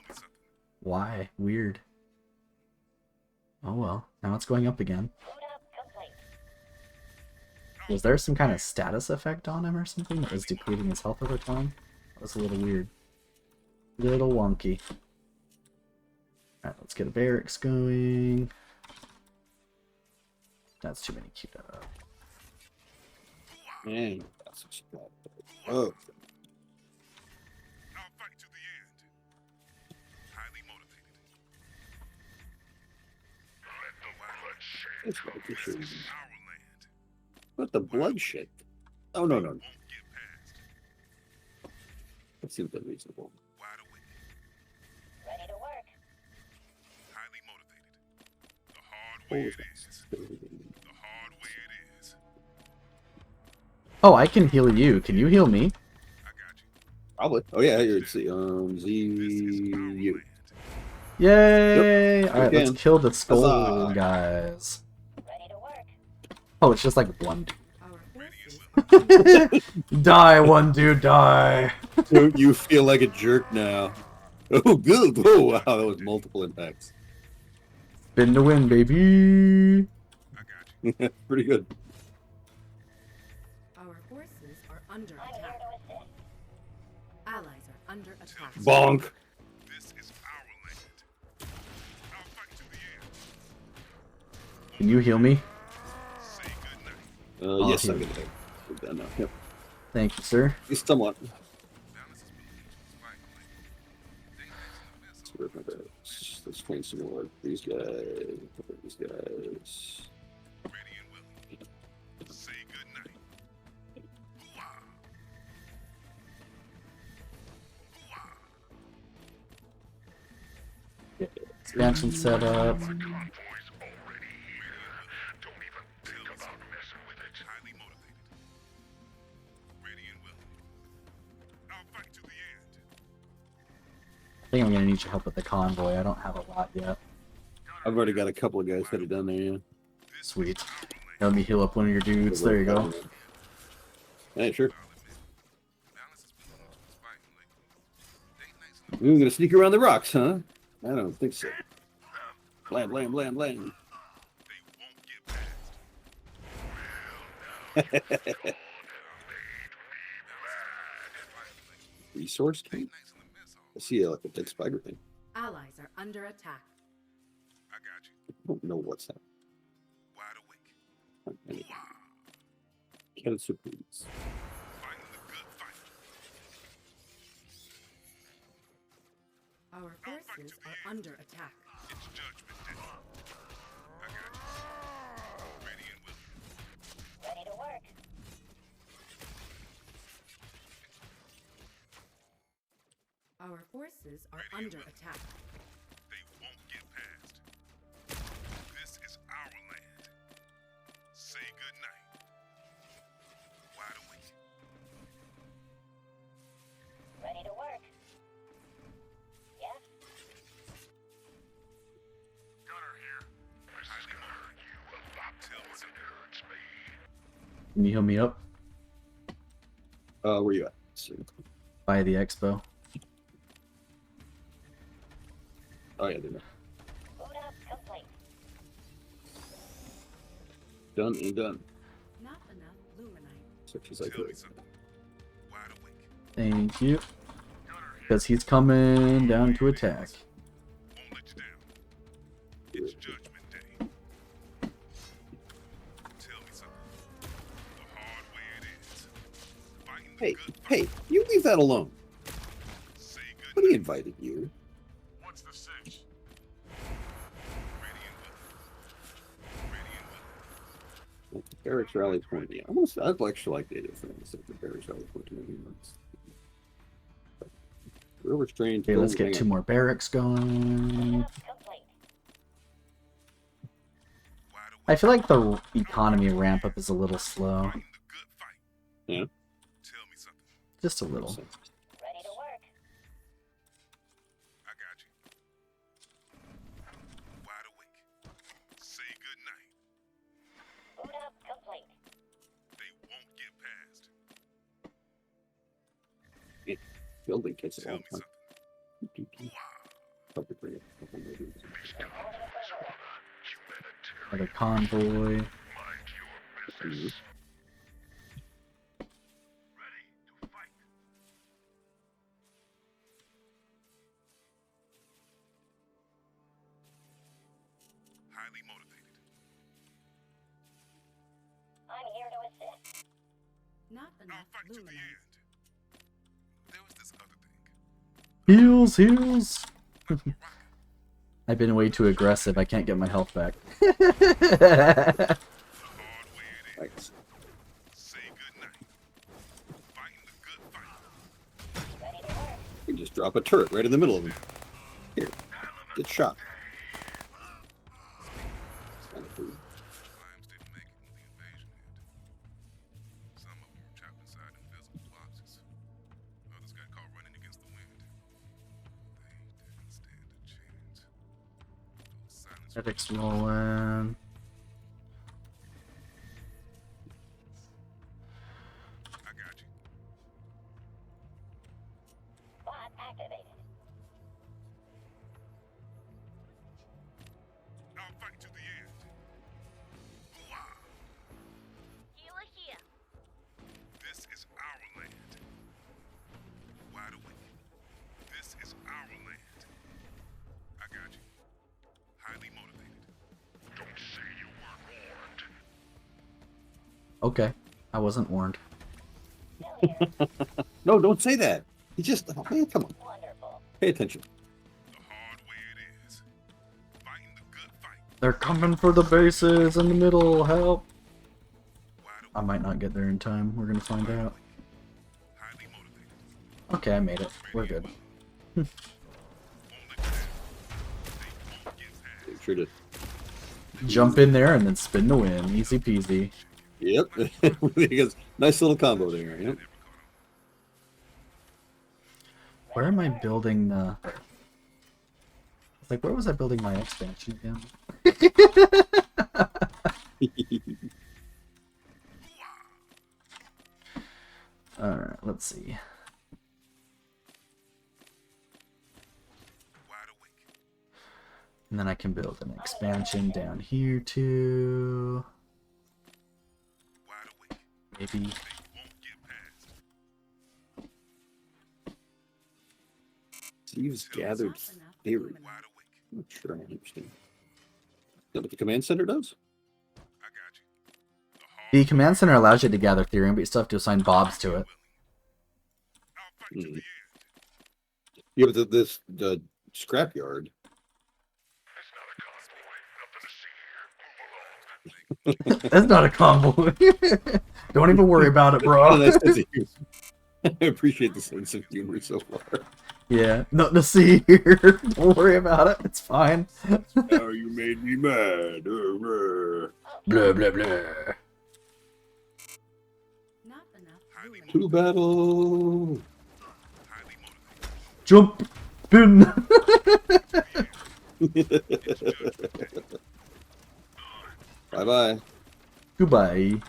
Why? Weird. Oh well, now it's going up again. Was there some kind of status effect on him or something that was depleting his health over time? That was a little weird. Little wonky. Alright, let's get a barracks going. That's too many queued up. Man, that's what she got. Oh. What the bloodshed? Oh no. That seems unreasonable. Ready to work. Highly motivated. The hard way it is. The hard way it is. Oh, I can heal you. Can you heal me? I got you. Probably. Oh yeah, here it's the ZU. Yay! Yep, Alright, you let's can. kill the skull Huzzah. guys. Ready to work. Oh, it's just like one Our forces dude. Die, one dude, die! Don't you feel like a jerk now? Oh, good. Oh, wow, that was multiple impacts. Spin to win, baby! I got you. Pretty good. our forces are under attack. Allies are under attack. Bonk. This is our land. I'll fight to the end. Can you heal me? Say goodnight. Yes, here I'm we gonna put that now. Yep. Thank you, sir. Just somewhat. Balance is building. Let's remember this. Let's find some more of these guys. These guys. Ready and willing. Expansion set up. The convoy's already here. Don't even think about messing with it. Highly motivated. Ready and willing. I'll fight to the end. I think I'm gonna need your help with the convoy. I don't have a lot yet. I've already got a couple of guys headed down there. Yeah. Sweet. Let me heal up one of your dudes. There you go. Hey, sure. Balance has been on to this fighting lately. Date nights in the We're gonna sneak around the rocks, huh? I don't think so. Blam, blam, blam, blam. they won't get past. Resource Date tank? nights in the mess hall. I see like a dead spider thing. Allies are under attack. I got you. I don't know what's that. Wide awake. Kill surprise. Fighting the good fight. Our forces are under attack. It's judgment day. I got you. Ready and willing. Ready to work. Our forces are under attack. They won't get past. This is our land. Say good night. Wide awake. Ready to work. Yeah? Gunner here. This is Gunner. You will not Tell me it something. hurts me. Can you heal me up? Where you at? Let's see. By the expo. Oh yeah, they're done. Boot up complete. Done and done. Not enough luminite. Such as I Tell me could. something. Wide awake. Thank you. Because he's coming down to attack. Won't let you down. It's judgment day. Tell me something. The hard way it is. Fighting the Hey, good fight. hey, you leave that alone. Say good Nobody night. invited you. What's the cinch? Ready and willing. Ready and willing. Barracks Rally Point. Yeah, I'd actually like to do things at the Barracks Rally Point. River Strain. Okay, let's get 2 more barracks going. Complete. Wide awake. I feel like the economy ramp up is a little slow. Fighting the good fight. Yeah. Tell me something. Just a little. Ready to work. I got you. Wide awake. Say good night. Boot up complete. They won't get past. Building takes a Tell long me time. something. Probably bring it. Another convoy. Mind your business. Ready to fight. Highly motivated. I'm here to assist. Not I'll enough fight to the luminite. end. There was this other thing. Heals, heals! Like a rocket. I've been way too aggressive. I can't get my health back. The hard way it is. Thanks. Say good night. Fighting the good fight. Ready to work. You can just drop a turret right in the middle of them. Here, get shot. It's kind of cool. Lions didn't make it when the invasion hit. Some of them were trapped inside invisible boxes. Others got caught running against the wind. They didn't stand a chance. Those silence Medics rolling. I got you. Bot activated. I'll fight to the end. Hoo-ah! Healer here. This is our land. Wide awake. This is our land. I got you. Highly motivated. Don't say you weren't warned. Okay, I wasn't warned. Still here. No, don't say that. You just, oh, man, come on. Wonderful. Pay attention. The hard way it is. Fighting the good fight. They're coming for the bases in the middle. Help! Wide I awake. might not get there in time. We're gonna find out. Highly motivated. Okay, I made it. We're good. Won't let you down. They won't Make sure to. Jump in there and then spin to win. Easy peasy. Yep. Because nice little combo there. Yep. Where am I building the... It's like, where was I building my expansion again? Alright, let's see. And then I can build an expansion down here too. Maybe. Steve's gathered theory. I'm not sure I understand. Is that what the command center does? The command center allows you to gather Therium, but you still have to assign Bobs to it. Hmm. Yeah, but the scrapyard. That's not a convoy. Don't even worry about it, bro. Nice sense of humor. I appreciate the sense of humor so far. Yeah, nothing to see here. Don't worry about it. It's fine. Oh, you made me mad. Blah, blah, blah. Not enough. To battle. Jump. Spin. Bye-bye. Goodbye.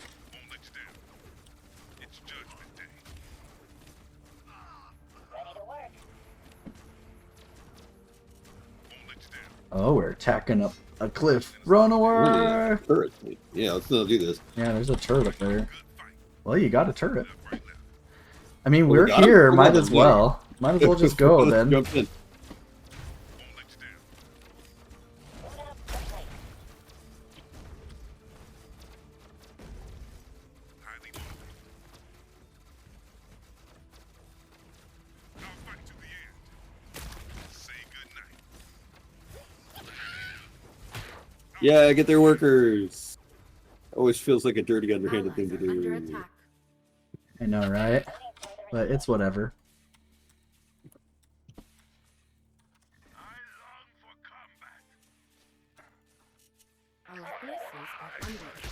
Oh, we're attacking up a cliff. Run away! Turret. Yeah, let's not do this. Yeah, there's a turret up there. Well, you got a turret. I mean, Well, we're we got him. here. Hold Might on, as well. Might as well just go Let's then. jump in. Yeah, get their workers. Always feels like a dirty, underhanded thing to Allies are under do. attack. I know, right? But it's whatever. Our forces are under attack.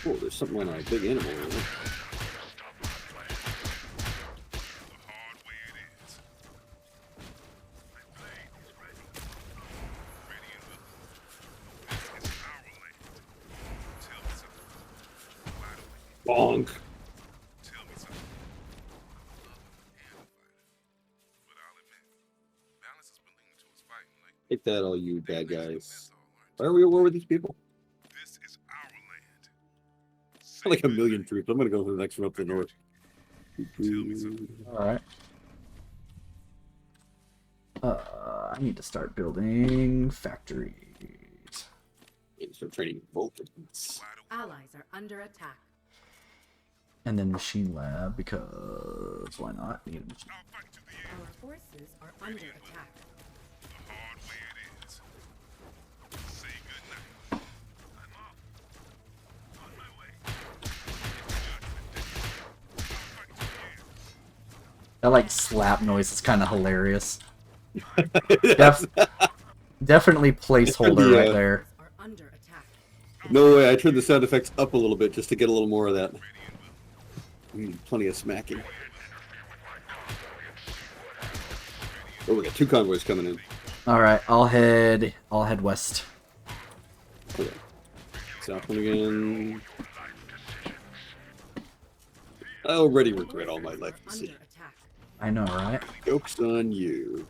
Oh, there's something on a big animal. Right? Bonk. Take that, all you bad guys. Why are we at war with these people? Like a million troops. I'm gonna go for the next one up to the north. Alright. I need to start building factories. Start training Vulcans. Allies are under attack. And then machine lab, because why not? Need a machine. Our forces are under attack. That like slap noise is kind of hilarious. Definitely placeholder right there. Are under attack. No way, I turned the sound effects up a little bit just to get a little more of that. Plenty of smacking. Oh, we got two convoys coming in. All right, I'll head west. Okay. South one again. I already regret all my life Under decisions. attack. I know, right? Joke's on you.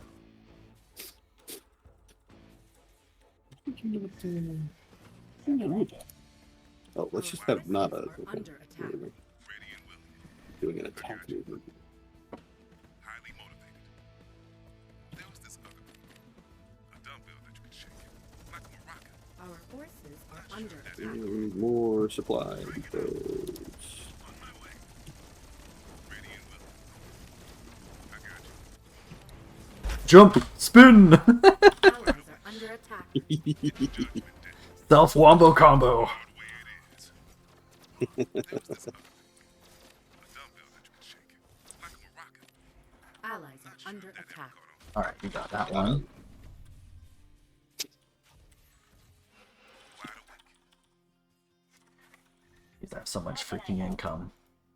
Oh, let's just have not a Our forces are under attack. doing an attack movement. Highly motivated. There was this other a dumbbell that you could shake. Like a maraca. Our forces are under attack. We need more supply depots. On my way. Ready and willing. I got you. Jump, spin, Allies are under attack. self wombo combo. Hard way it is. There was this other a dumbbell that you could shake. Alright, you got that one. I have so much freaking income.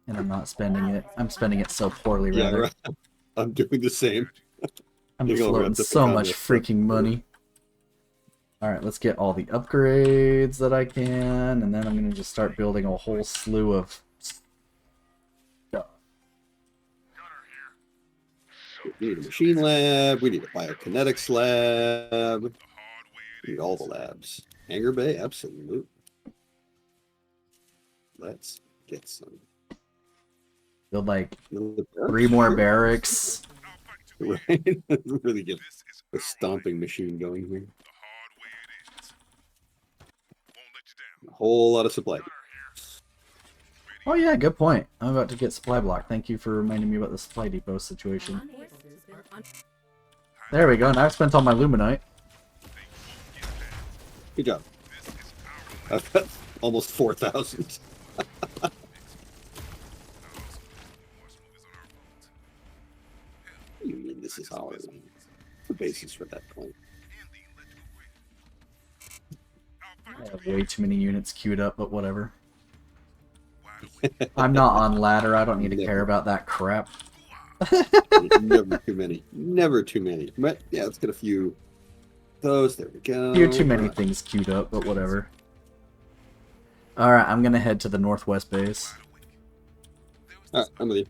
And I'm not spending it. I'm spending it so poorly, Yeah, rather. right. I'm doing the same. I'm You're gonna floating have to so pick on much this stuff. freaking money. Alright, let's get all the upgrades that I can, and then I'm gonna just start building a whole slew of stuff. We need a machine lab. We need a biokinetics lab. We need all the labs. Hangar bay, absolutely. Let's get some. Build like Another 3 more Sure. barracks. Right? Really get a stomping machine going here. A whole lot of supply. Oh yeah, good point. I'm about to get supply block. Thank you for reminding me about the supply depot situation. There we go. Now I've spent all my luminite. Good job. I've got almost 4,000. You mean this is our the basis for that point? I have way too many units queued up, but whatever. I'm not on ladder. I don't need to care about that crap. Never too many. Never too many. But yeah, let's get a few of those. There we go. Few too many things queued up, but whatever. Alright, I'm gonna head to the northwest base. Alright, I'm with you.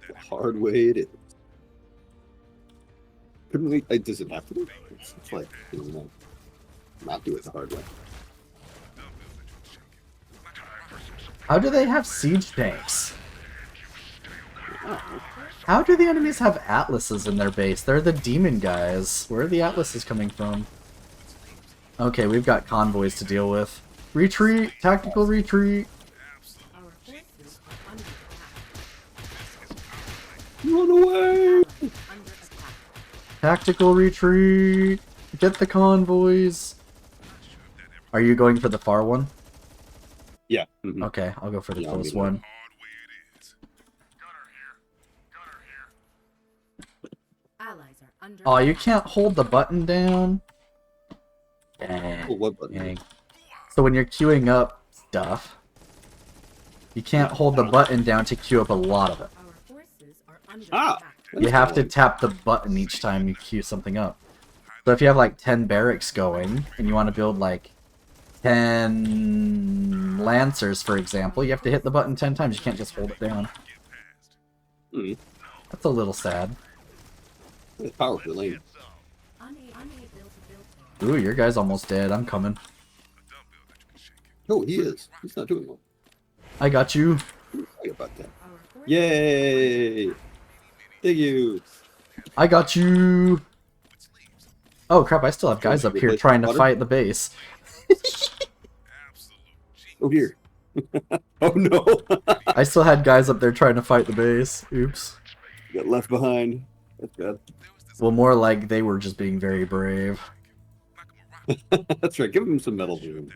The hard way it is. Couldn't we? Does it have to be? It's like, you know, not do it the hard way. How do they have siege tanks? How do the enemies have atlases in their base? They're the demon guys. Where are the atlases coming from? Okay, we've got convoys to deal with. Retreat! Tactical retreat! Run away! Tactical retreat! Get the convoys! Are you going for the far one? Yeah. Mhm. Okay, I'll go for the Yeah, I'll close be there. one. Allies are under Oh, you attack. can't hold the button down? Oh, Dang. what button? Dang. So when you're queuing up stuff, you can't hold the button down to queue up a lot of it. Our forces are under Ah! attack. You have to tap the button each time you queue something up. So if you have like 10 barracks going, and you want to build like 10 lancers, for example, you have to hit the button 10 times. You can't just hold it down. Hmm. That's a little sad. It's powerful lane. Unable to build. Ooh, your guy's almost dead. I'm coming. Oh, he is. He's not doing well. I got you. Sorry about that. Our forces Yay! Dig you! I got you. Oh crap, I still have guys up here trying to fight the base. Oh, here. Oh, no! I still had guys up there trying to fight the base. Oops. Got left behind. That's bad. Well, more like they were just being very brave. That's right. Give him some metal boom.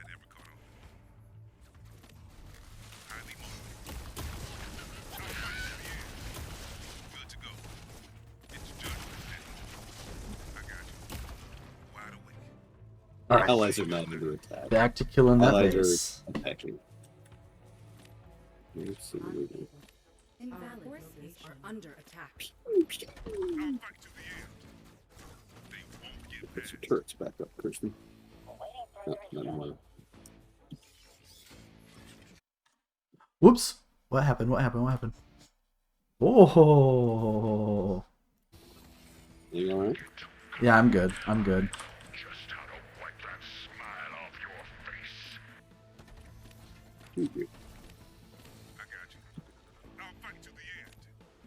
Alright, Allies are not under attack. back to killing that Allies base. are attacking. Absolutely. Our forces are under attack. Put some turrets back up, Kirsten. No, not anymore. Whoops! What happened? What happened? What happened? Oh! You alright? Yeah, I'm good. I'm good. Just how to wipe that smile off your face.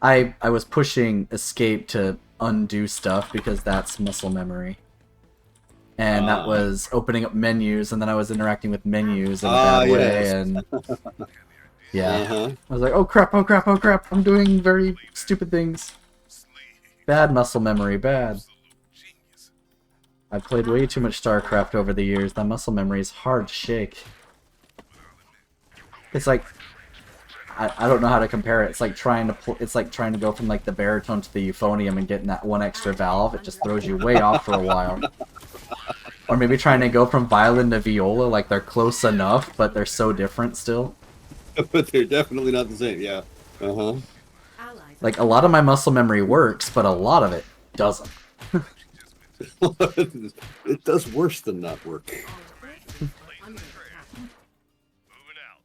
I was pushing escape to undo stuff because that's muscle memory. And that was opening up menus, and then I was interacting with menus in a bad way, yes. and yeah. Uh-huh. I was like, oh crap, oh crap, oh crap, I'm doing very stupid things. Bad muscle memory, bad. I've played way too much StarCraft over the years. That muscle memory is hard to shake. It's like I don't know how to compare it. It's like trying to it's like trying to go from like the baritone to the euphonium and getting that one extra valve. It just throws you way off for a while. Or maybe trying to go from violin to viola, like they're close enough, but they're so different still. But they're definitely not the same. Yeah. Uh-huh. Like, a lot of my muscle memory works, but a lot of it doesn't. It does worse than not work. Under attack. Moving out.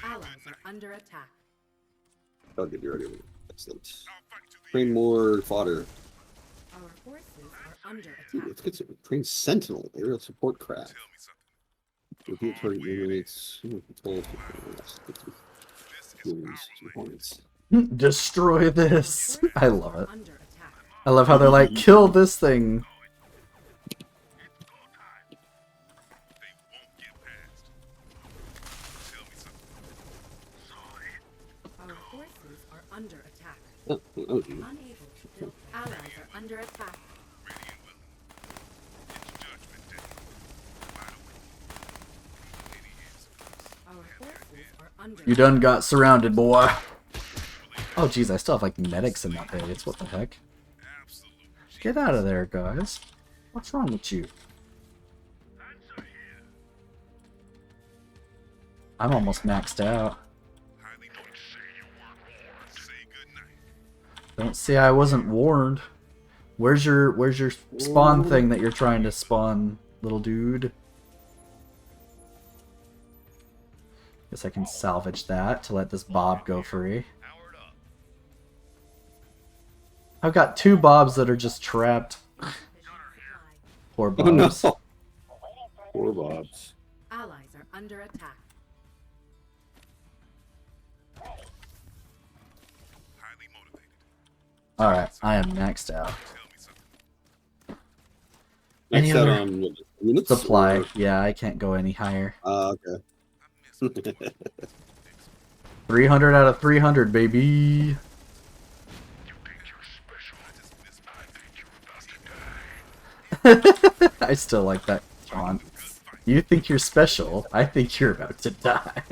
Allies are under attack. I'll get you ready. Excellent. I'll fight to the Train more fodder. Our forces are under Ooh, attack. let's get some train sentinel aerial support craft. tell me something. Repeat target units. Destroy this. I love it. Under attack. I love how they're like, kill this thing. They won't get past. Tell me something. Our forces are under attack. Oh, Unable to build. Allies are under attack. Ready and willing. It's judgment day. Right away. Any answers? Our forces are under You done got surrounded, boy. Oh, jeez, I still have, like, medics in that base. What the heck? Absolutely. Get out of there, guys. What's wrong with you? I'm almost maxed out. Highly noted. Say goodnight. Don't say I wasn't warned. Where's your spawn thing that you're trying to spawn, little dude? Guess I can salvage that to let this Bob go free. Powered up. I've got 2 Bobs that are just trapped. Poor Oh no. Bobs. Poor Bobs. Allies are under attack. Highly motivated. Alright, I am maxed out. Tell me something. Any Next out other on units? Supply. Or- Yeah, I can't go any higher. Okay. I miss it. 300 out of 300, baby. You think you're special? I just miss my I think you're about to die. I still like that, John. You think you're special. I think you're about to die.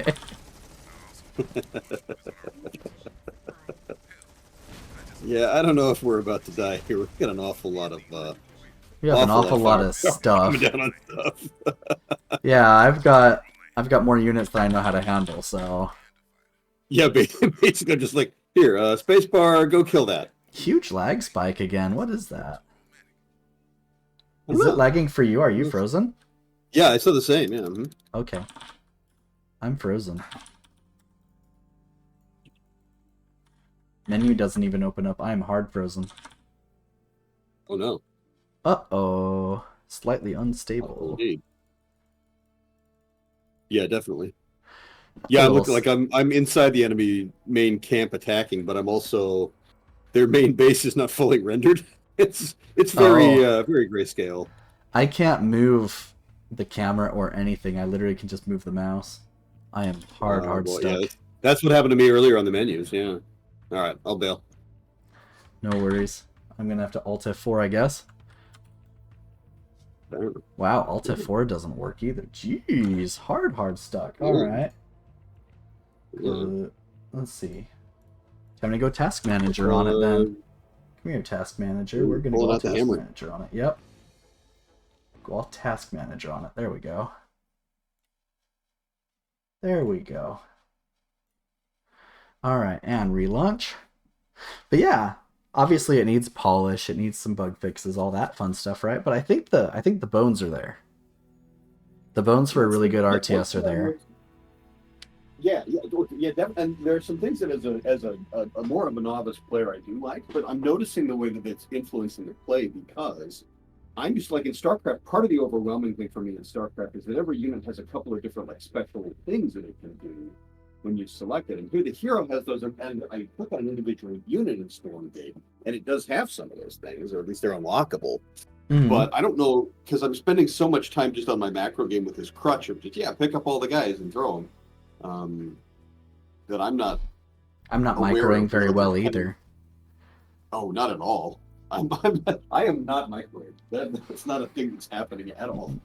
Yeah, I don't know if we're about to die here. We've got an awful lot of We have an awful lot of fire stuff. coming down on stuff. Yeah, I've got more units than I know how to handle, so Yeah, basically I'm just like, here, spacebar, go kill that. huge lag spike again. What is that? Is Huh. it lagging for you? Are you frozen? Yeah, I saw the same, yeah. Mhm. Okay. I'm frozen. Menu doesn't even open up. I'm hard frozen. Oh no. Uh-oh. Slightly unstable. Indeed. Yeah, definitely. Yeah, I'm Little looking like I'm inside the enemy main camp attacking, but I'm also their main base is not fully rendered. It's very very grayscale. I can't move the camera or anything. I literally can just move the mouse. I am hard Well, stuck. yeah, that's what happened to me earlier on the menus. Yeah. All right, I'll bail. No worries. I'm gonna have to Alt F4, I guess. I don't know. Wow, Alt F4 doesn't work either. Jeez, hard stuck. All Ooh. right. Yeah. Let's see. Time to go Task Manager on it then. Uh, Come here, Task Manager. We're gonna Pulling go out the Task hammer. Manager on it. Yep. Go all Task Manager on it. There we go. There we go. All right, and relaunch. But yeah, obviously it needs polish, it needs some bug fixes, all that fun stuff, right? But I think the bones are there. The bones for a really good RTS are there. Yeah, and there are some things that as a more of a novice player I do like, but I'm noticing the way that it's influencing the play because I'm just like in StarCraft. Part of the overwhelming thing for me in StarCraft is that every unit has a couple of different like special things that it can do when you select it. And here the hero has those, and I click on an individual unit in Stormgate, and it does have some of those things, or at least they're unlockable. Mhm. But I don't know because I'm spending so much time just on my macro game with this crutch of just pick up all the guys and throw them. That I'm not aware microing of very what well they're either. Oh, not at all. I am not microwave. That's not a thing that's happening at all.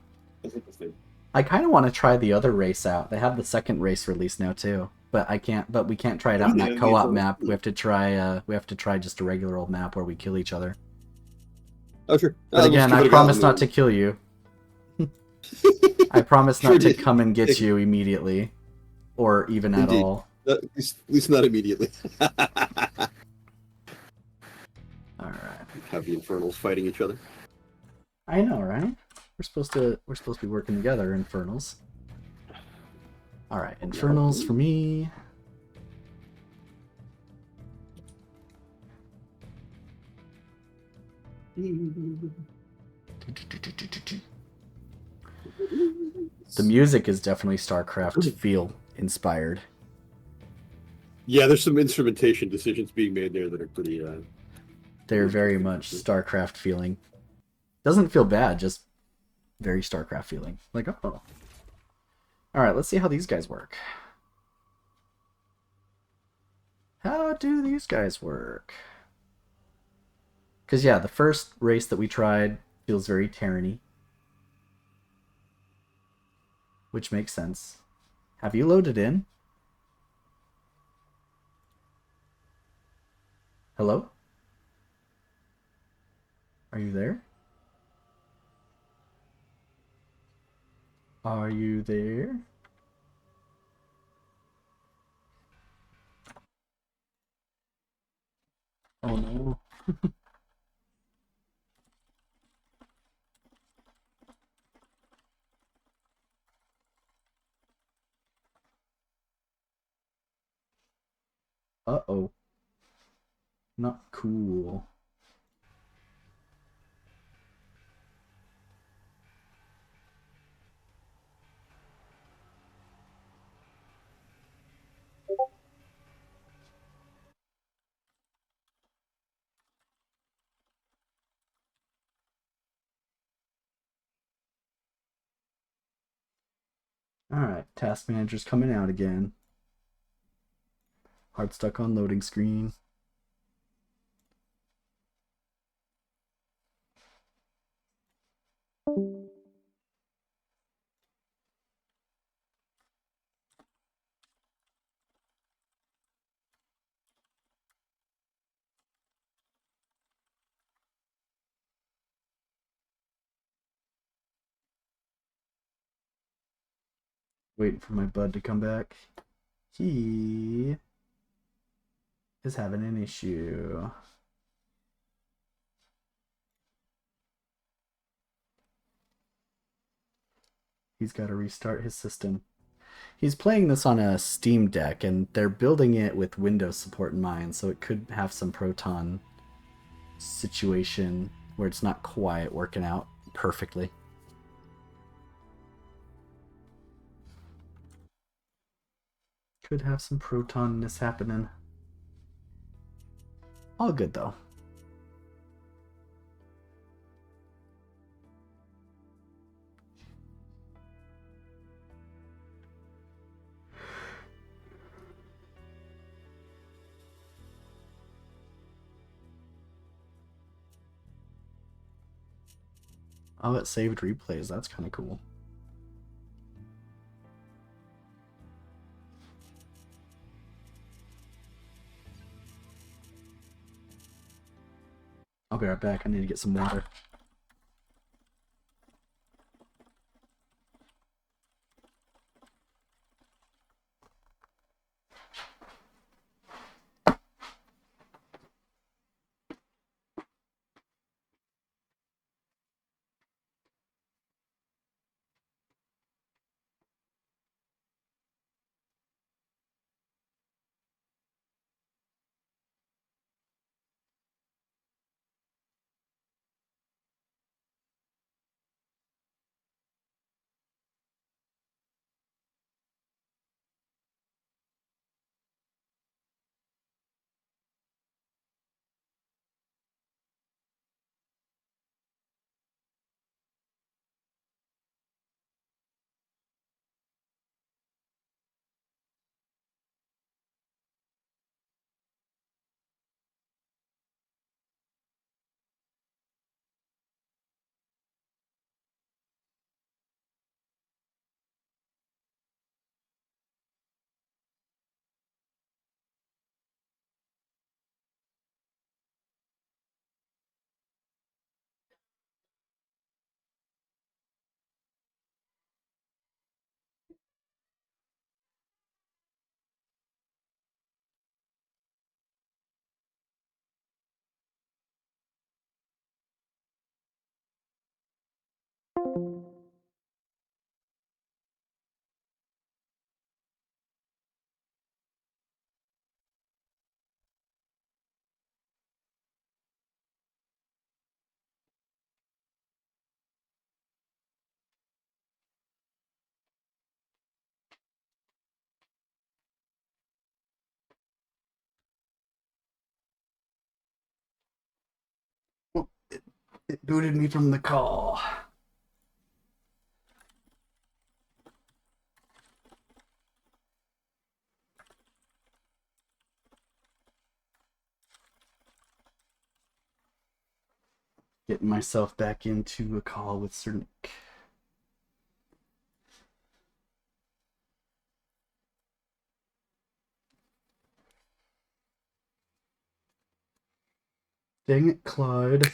That's interesting. I kind of want to try the other race out. They have the second race release now too. But I can't. But we can't try it out in that co-op map. We have to try. We have to try just a regular old map where we kill each other. Oh sure. But again, I promise not to kill you. I promise not to come and get you immediately, or even at all. At least not immediately. All right. Have the Infernals fighting each other. I know, right? We're supposed to be working together, Infernals. All right, Infernals for me. The music is definitely StarCraft feel inspired. Yeah, there's some instrumentation decisions being made there that are pretty. They're very much StarCraft feeling. Doesn't feel bad, just very StarCraft feeling. Like, oh. All right, let's see how these guys work. How do these guys work? Because, yeah, the first race that we tried feels very Terran-y. Which makes sense. Have you loaded in? Hello? Are you there? Are you there? Oh no. Uh-oh. Not cool. Alright, task manager's coming out again. Hard stuck on loading screen. Waiting for my bud to come back. He is having an issue. He's got to restart his system. He's playing this on a Steam Deck, and they're building it with Windows support in mind, so it could have some Proton situation where it's not quite working out perfectly. Could have some Protonness happening. All good, though. Oh, it saved replays. That's kind of cool. I'll be right back. I need to get some water. It booted me from the call. Getting myself back into a call with Sir Nick. Dang it, Clyde.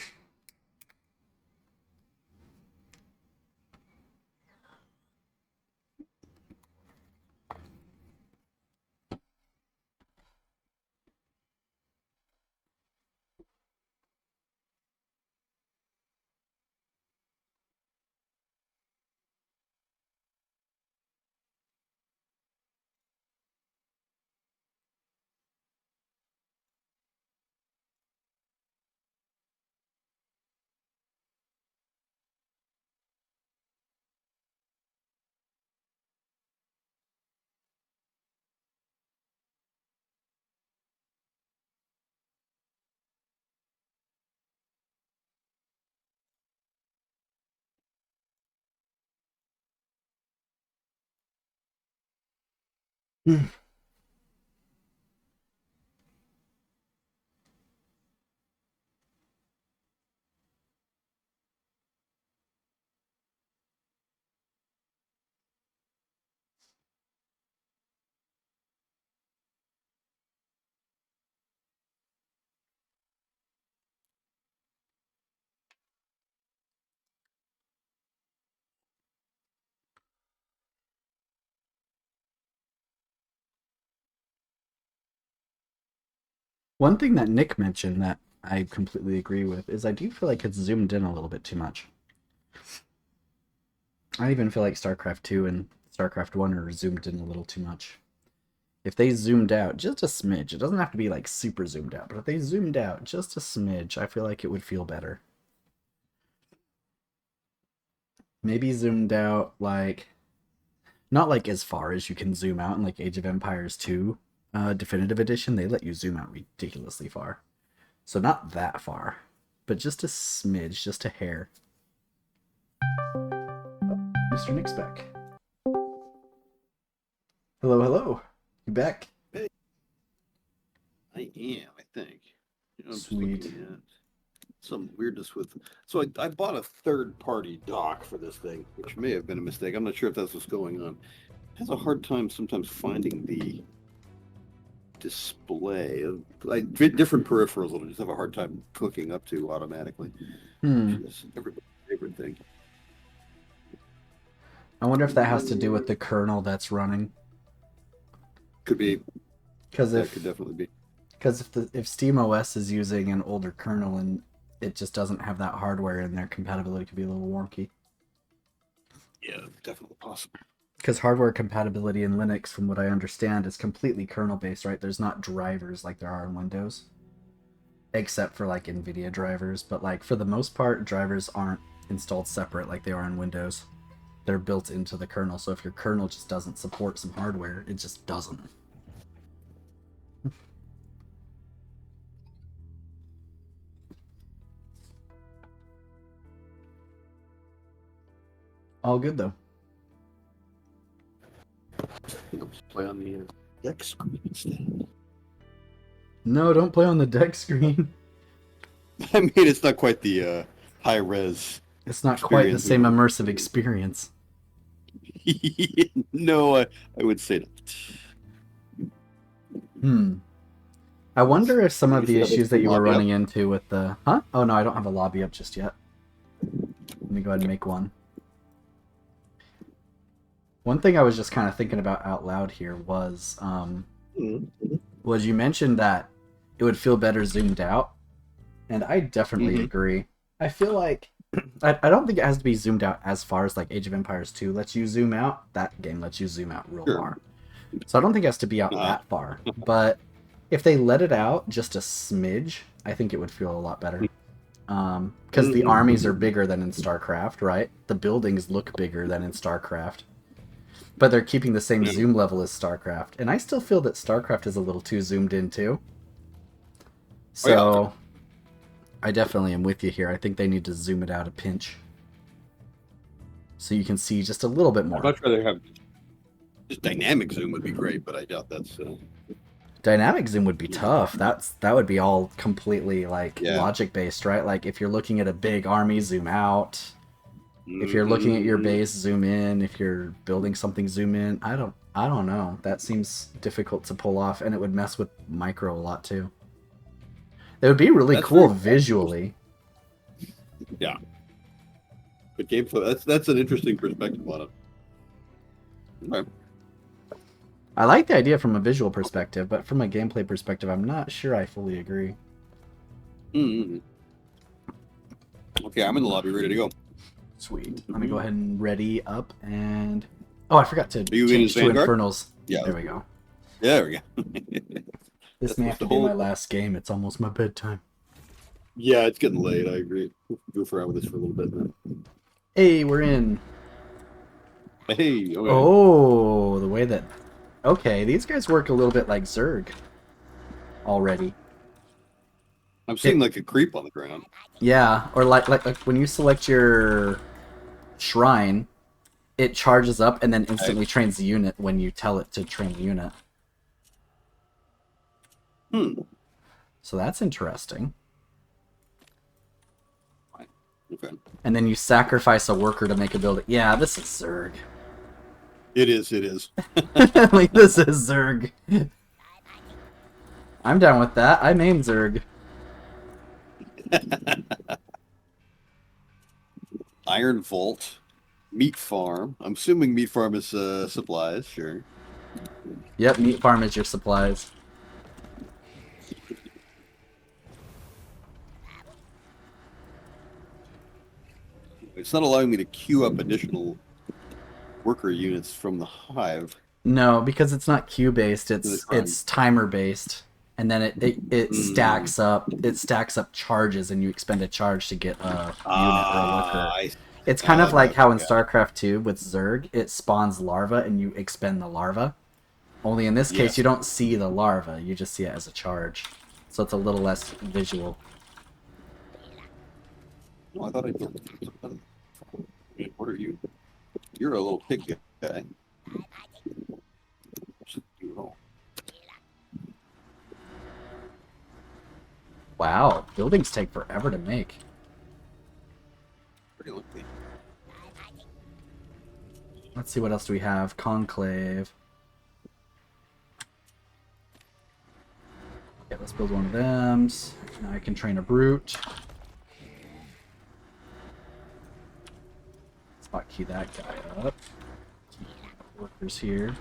One thing that Nick mentioned that I completely agree with is I do feel like it's zoomed in a little bit too much. I even feel like StarCraft 2 and StarCraft 1 are zoomed in a little too much. If they zoomed out just a smidge, it doesn't have to be like super zoomed out, but if they zoomed out just a smidge, I feel like it would feel better. Maybe zoomed out like, not like as far as you can zoom out in like Age of Empires 2 Definitive Edition. They let you zoom out ridiculously far. So not that far, but just a smidge, just a hair. Oh, Mr. Nick's back. Hello, hello. You back? Hey. I am, I think. I'm Sweet. just looking at some weirdness with. So I bought a third-party dock for this thing, which may have been a mistake. I'm not sure if that's what's going on. It has a hard time sometimes finding the display. Like different peripherals will just have a hard time hooking up to automatically. Which is everybody's favorite thing. I wonder if that has to do with the kernel that's running. Could be. Because That could definitely be. Because if SteamOS is using an older kernel and it just doesn't have that hardware in there, compatibility could be a little wonky. Yeah, definitely possible. Because hardware compatibility in Linux, from what I understand, is completely kernel-based, right? There's not drivers like there are in Windows. Except for, like, NVIDIA drivers. But, like, for the most part, drivers aren't installed separate like they are in Windows. They're built into the kernel, so if your kernel just doesn't support some hardware, it just doesn't. All good, though. I'll play on the deck screen instead. No, don't play on the deck screen. I mean, it's not quite the high res. It's not quite the same immersive experience. No, I would say not. I wonder if some of the issues that you were Lobby running into with the... Huh? Oh, no, I don't have a lobby up just yet. Let me go ahead and make one. One thing I was just kind of thinking about out loud here was you mentioned that it would feel better zoomed out, and I definitely agree. I feel like I don't think it has to be zoomed out as far as like Age of Empires 2 lets you zoom out. That game lets you zoom out real far. So I don't think it has to be out that far. But if they let it out just a smidge, I think it would feel a lot better. Because the armies are bigger than in StarCraft, right? The buildings look bigger than in StarCraft. But they're keeping the same zoom level as StarCraft. And I still feel that StarCraft is a little too zoomed in too. So I definitely am with you here. I think they need to zoom it out a pinch. So you can see just a little bit I'd more. much rather have just dynamic zoom would be great, but I doubt that's. Dynamic zoom would be tough. That would be all completely like Yeah. logic based, right? Like if you're looking at a big army, zoom out. If you're looking at your base, zoom in. If you're building something, zoom in. I don't know. That seems difficult to pull off, and it would mess with micro a lot too. It would be really That's cool very- visually. Yeah. But gameplay, that's an interesting perspective on it. Okay. I like the idea from a visual perspective, but from a gameplay perspective, I'm not sure I fully agree. Mm-hmm. Okay, I'm in the lobby, ready to go. Sweet. Let me go ahead and ready up and... Oh, I forgot to you in change his to Vanguard? Infernals. Yeah. There we go. There we go. This That's may what have to the be my whole- last game. It's almost my bedtime. Yeah, it's getting late. I agree. We'll goof around with this for a little bit. Then. Hey, we're in. Hey. Okay. Oh, the way that... Okay, these guys work a little bit like Zerg already. I'm seeing like a creep on the ground. Yeah, or like when you select your shrine, it charges up and then instantly trains the unit when you tell it to train the unit. So that's interesting. Okay. And then you sacrifice a worker to make a building. Yeah, this is Zerg. It is. It is. Like, this is Zerg. I'm down with that. I main Zerg. Iron Vault, Meat Farm. I'm assuming Meat Farm is supplies. Sure. Yep, meat farm is your supplies. It's not allowing me to queue up additional worker units from the hive. No, because it's not queue based. It's Fine. timer based, and then it stacks up. It stacks up charges, and you expend a charge to get a unit or a worker. It's kind of like how in StarCraft 2 with Zerg, it spawns larva, and you expend the larva. Only in this case, Yes. you don't see the larva. You just see it as a charge, so it's a little less visual. No, I thought I built something. Wait, what are you? You're a little pig guy. Wow, buildings take forever to make. Pretty lucky. Let's see, what else do we have? Conclave. Yeah, let's build one of them. Now I can train a brute. Spot key that guy up. Workers here.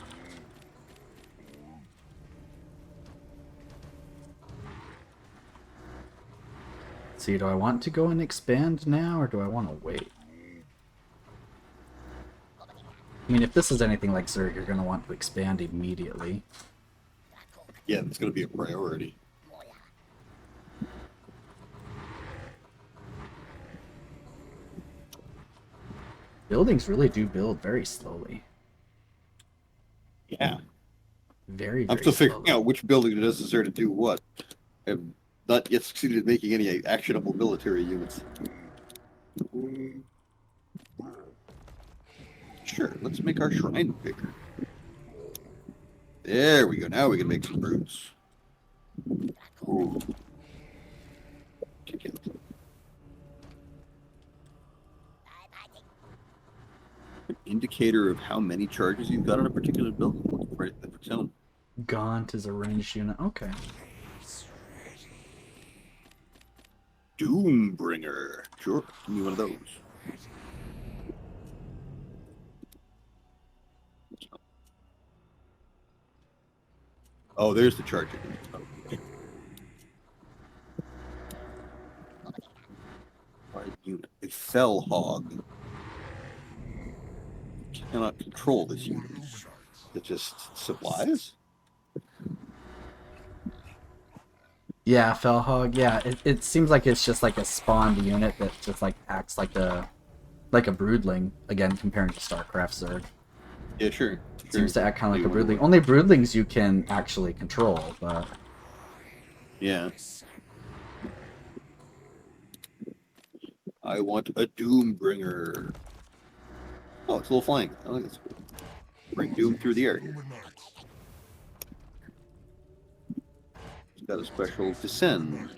Let's see, do I want to go and expand now, or do I want to wait? I mean, if this is anything like Zerg, you're going to want to expand immediately. Yeah, it's going to be a priority. Buildings really do build very slowly. Yeah. Very, I'm very still figuring slowly. out which building it is necessary to do what. I have not yet succeeded in making any actionable military units. Sure, let's make our shrine bigger. There we go. Now we can make some brutes. Ooh. Kick it. An indicator of how many charges you've got on a particular building. Right at the tone. Gaunt is a ranged unit. Okay. Doombringer. Sure, give me one of those. Oh, there's the charger. Okay. Right unit. A fell hog. Cannot control this unit. It just supplies? Yeah, Felhog. Yeah, it seems like it's just like a spawned unit that just like acts like a broodling. Again, comparing to StarCraft Zerg, Yeah, sure. it seems to act kind of like a broodling. Only broodlings you can actually control, but Yeah. I want a Doombringer. Oh, it's a little flying. I like this. Bring Doom through the air here. It's got a special descend.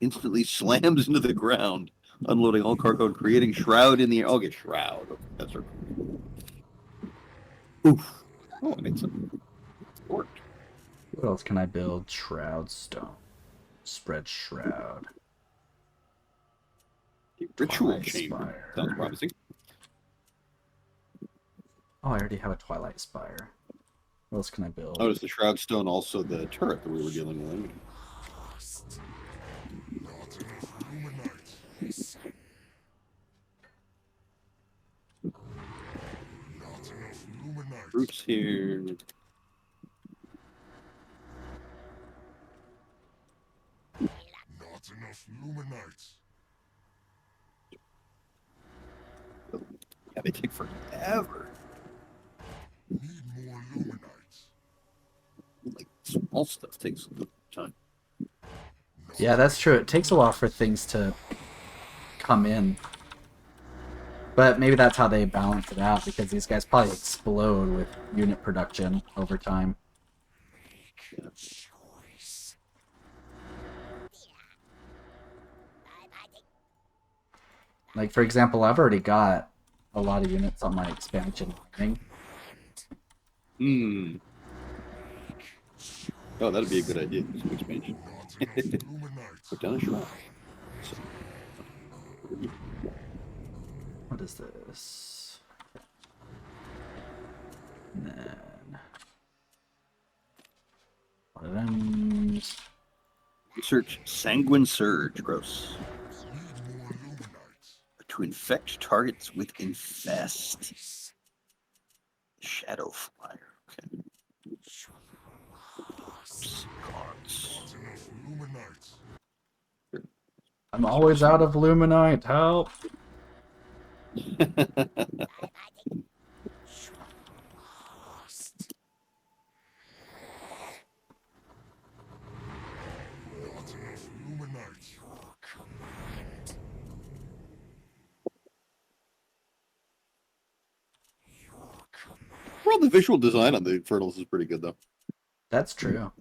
Instantly slams into the ground, unloading all cargo and creating shroud in the air. Okay, shroud. Okay, that's right. Oof. Oh, I made some. It worked. What else can I build? Shroud stone. Spread shroud. The ritual Twilight chamber. Spire. Sounds promising. Oh, I already have a Twilight Spire. What else can I build? Oh, is the shroud stone also the turret that we were dealing with? Roots here. Not enough Luminites. Yeah, they take forever. Need more Luminites. Like small stuff takes a good time. Yeah, that's true. It takes a while for things to come in. But maybe that's how they balance it out, because these guys probably explode with unit production over time. Yeah. Like, for example, I've already got a lot of units on my expansion thing. Hmm. Oh, that'd be a good idea. Some expansion. Put down a shroud. What is this? And then... one of them. Search Sanguine Surge. Gross. Need more Luminites. To infect targets with Infest. Shadow Flyer. Okay. Cards. Not enough Luminites. I'm always out of Luminite. Help! Not enough Luminites. Well, the visual design on the Infernals is pretty good, though. That's true.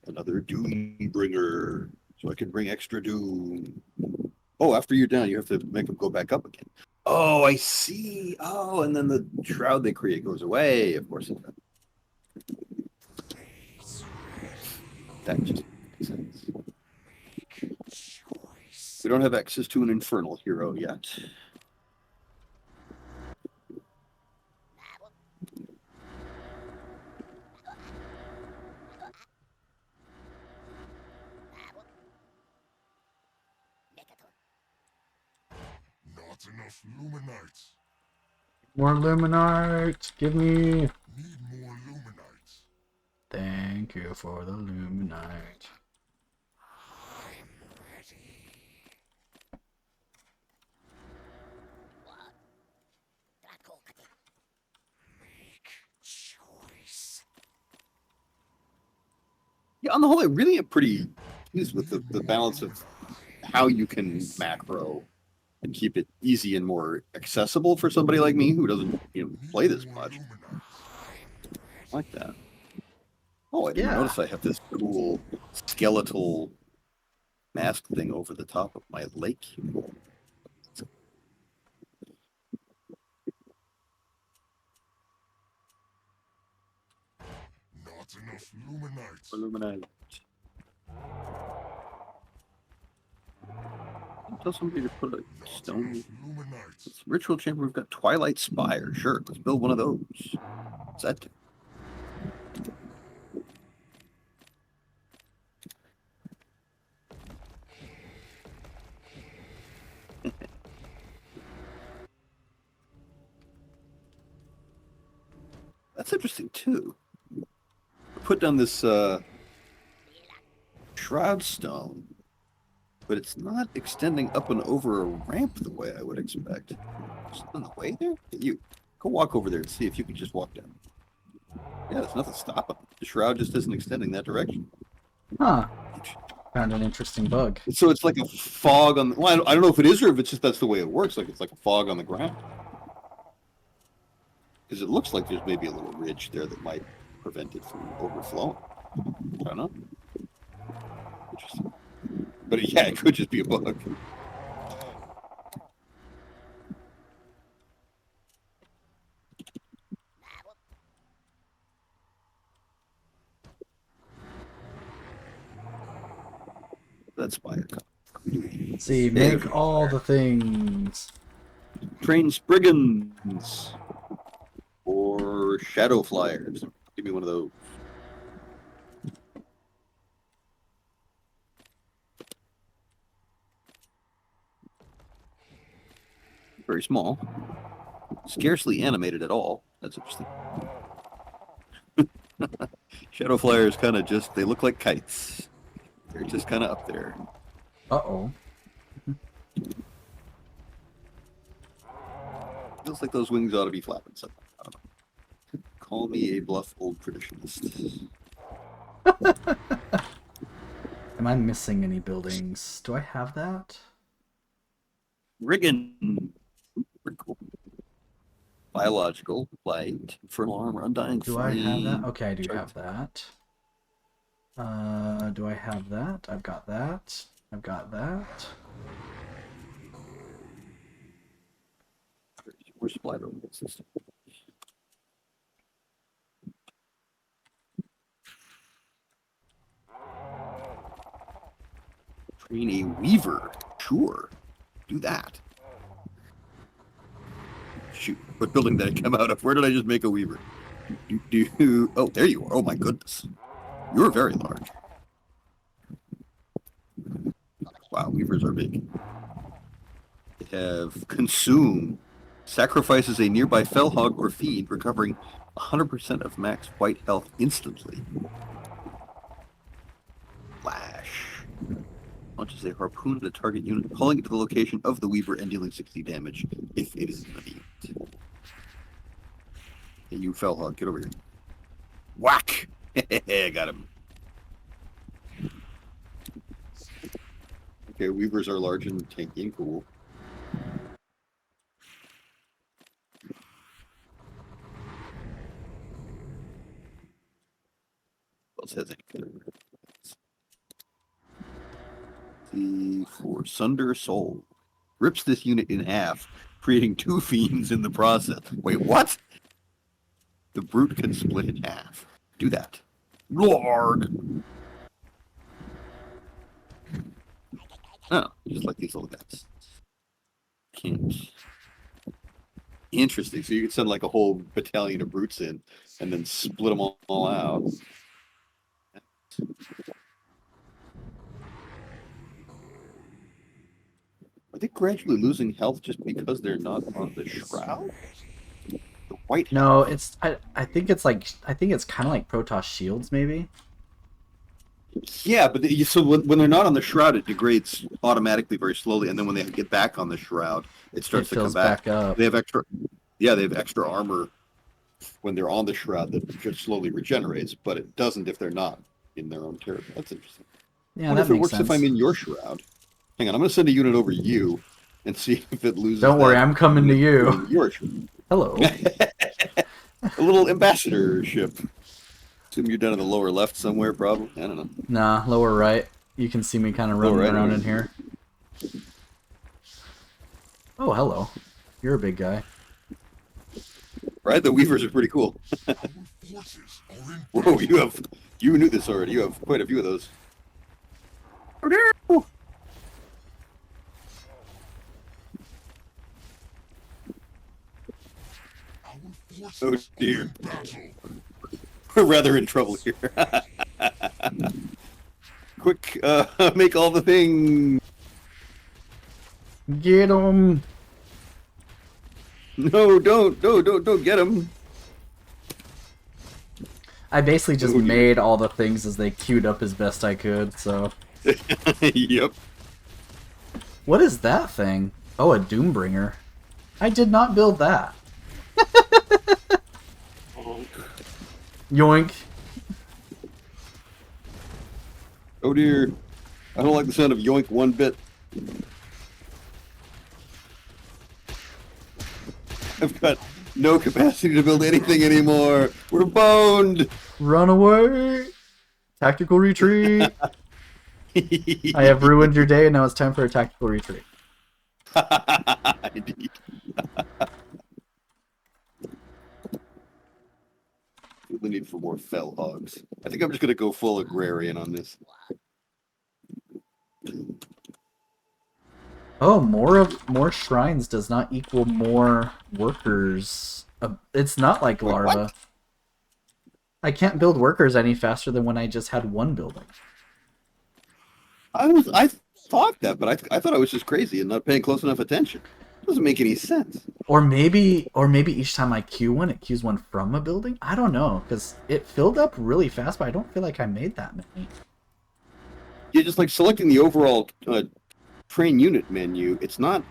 Another Doombringer, so I can bring extra Doom. Oh, after you're down, you have to make them go back up again. Oh, I see. Oh, and then the shroud they create goes away. Of course it does. That just makes sense. We don't have access to an Infernal hero yet. Not enough Luminites. More Luminite! Give me... Need more Luminites. Thank you for the Luminite. Yeah, on the whole, I really am pretty pleased with the balance of how you can macro and keep it easy and more accessible for somebody like me who doesn't, play this much. I like that. Oh, I didn't Yeah. notice I have this cool skeletal mask thing over the top of my lake. Not enough Luminites. Illuminati. Tell somebody to put a stone. Luminites. It's ritual chamber. We've got Twilight Spire. Sure, let's build one of those. What's that do? That's interesting too. Put down this shroud stone, but it's not extending up and over a ramp the way I would expect. Is it in the way there? You go walk over there and see if you can just walk down. Yeah, there's nothing stopping. The shroud just isn't extending that direction. Huh. Found an interesting bug. So it's like a fog on. Well, I don't know if it is or if it's just that's the way it works. Like it's like a fog on the ground. Because it looks like there's maybe a little ridge there that might prevent it from overflowing. I don't know. Interesting. But yeah, it could just be a bug. That's fire. Let's see, make all the things. Train Spriggans. Or Shadow Flyers. Give me one of those. Very small. Scarcely animated at all. That's interesting. Shadow Flyers kind of just, they look like kites. They're just kind of up there. Uh-oh. Feels like those wings ought to be flapping something. I don't know. Call me a bluff old traditionalist. Am I missing any buildings? Do I have that? Riggin. Cool. Biological, light, infernal armor, undying Do flame. I have that? Okay, I do have that. Do I have that? I've got that. I've got that. Where's Splatter? What's this? Train a weaver. Sure. Do that. Shoot. What building did I come out of? Where did I just make a weaver? Oh, there you are. Oh my goodness. You're very large. Wow, weavers are big. They have consume. Sacrifices a nearby fell hog or fiend, recovering 100% of max white health instantly. Flash. Launches a harpoon at a target unit, calling it to the location of the weaver and dealing 60 damage if it is redeemed. Hey, you fell hog, get over here. Whack! Got him. Okay, weavers are large and tanky and cool. What else has any The for Sunder Soul. Rips this unit in half, creating 2 fiends in the process. Wait, what? The brute can split in half. Do that. Lord! Oh, just like these little guys. Can't. Interesting. So you could send like a whole battalion of brutes in and then split them all out. Are they gradually losing health just because they're not on the shroud? The white No, health. it's I think it's like I think it's kind of like Protoss shields maybe. Yeah, but so when they're not on the shroud, it degrades automatically very slowly, and then when they get back on the shroud, it starts to come fills back. up. They have extra, yeah, they have extra armor when they're on the shroud that just slowly regenerates, but it doesn't if they're not in their own territory. That's interesting. Yeah, Wonder that if it makes works sense. if I'm in your shroud. Hang on, I'm going to send a unit over you and see if it loses. Don't worry, that I'm coming to unit you. in your shroud. Hello. A little ambassadorship. Assume you're down in the lower left somewhere, probably. I don't know. Nah, lower right. You can see me kind of running Lower right, around okay. in here. Oh, hello. You're a big guy. Right, the weavers are pretty cool. Whoa, you knew this already. You have quite a few of those. Oh, oh dear. We're rather in trouble here. Quick, make all the things. Get him! No, don't get them. I basically just Oh, dear. made all the things as they queued up as best I could, so... Yep. What is that thing? Oh, a Doombringer. I did not build that. Yoink. Oh dear. I don't like the sound of yoink one bit. I've got no capacity to build anything anymore. We're boned. Run away! Tactical retreat! I have ruined your day, and now it's time for a tactical retreat. Indeed. The need for more fell hogs. I think I'm just gonna go full agrarian on this. Oh, more shrines does not equal more workers. It's not like Wait, larva. what? I can't build workers any faster than when I just had one building. I thought that, but I thought I was just crazy and not paying close enough attention. It doesn't make any sense. Or maybe each time I queue one, it queues one from a building. I don't know, because it filled up really fast, but I don't feel like I made that many. You're just like selecting the overall train unit menu. It's not.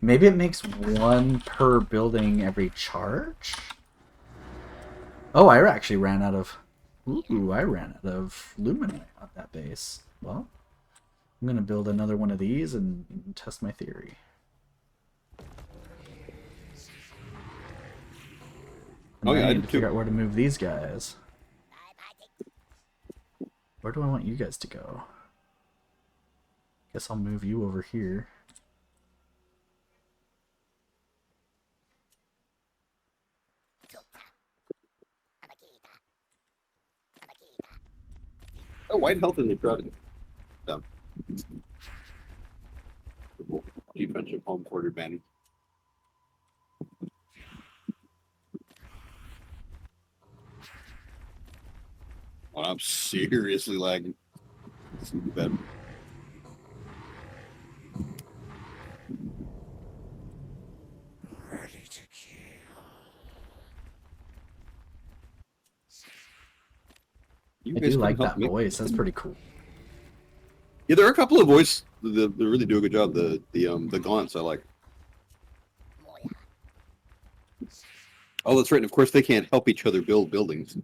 Maybe it makes one per building every charge. Oh, I actually ran out of. Ooh, I ran out of luminite on that base. Well, I'm gonna build another one of these and test my theory. And Oh, yeah, I I need did to figure too. out where to move these guys. Where do I want you guys to go? Guess I'll move you over here. Oh, white health in the crowd. Defensive home court advantage. Oh, I'm seriously lagging. This is bad. Ready to kill. You I guys do can like help that me. voice. That's pretty cool. Yeah, there are a couple of voices that really do a good job. The gaunts I like. Oh, that's right. And of course, they can't help each other build buildings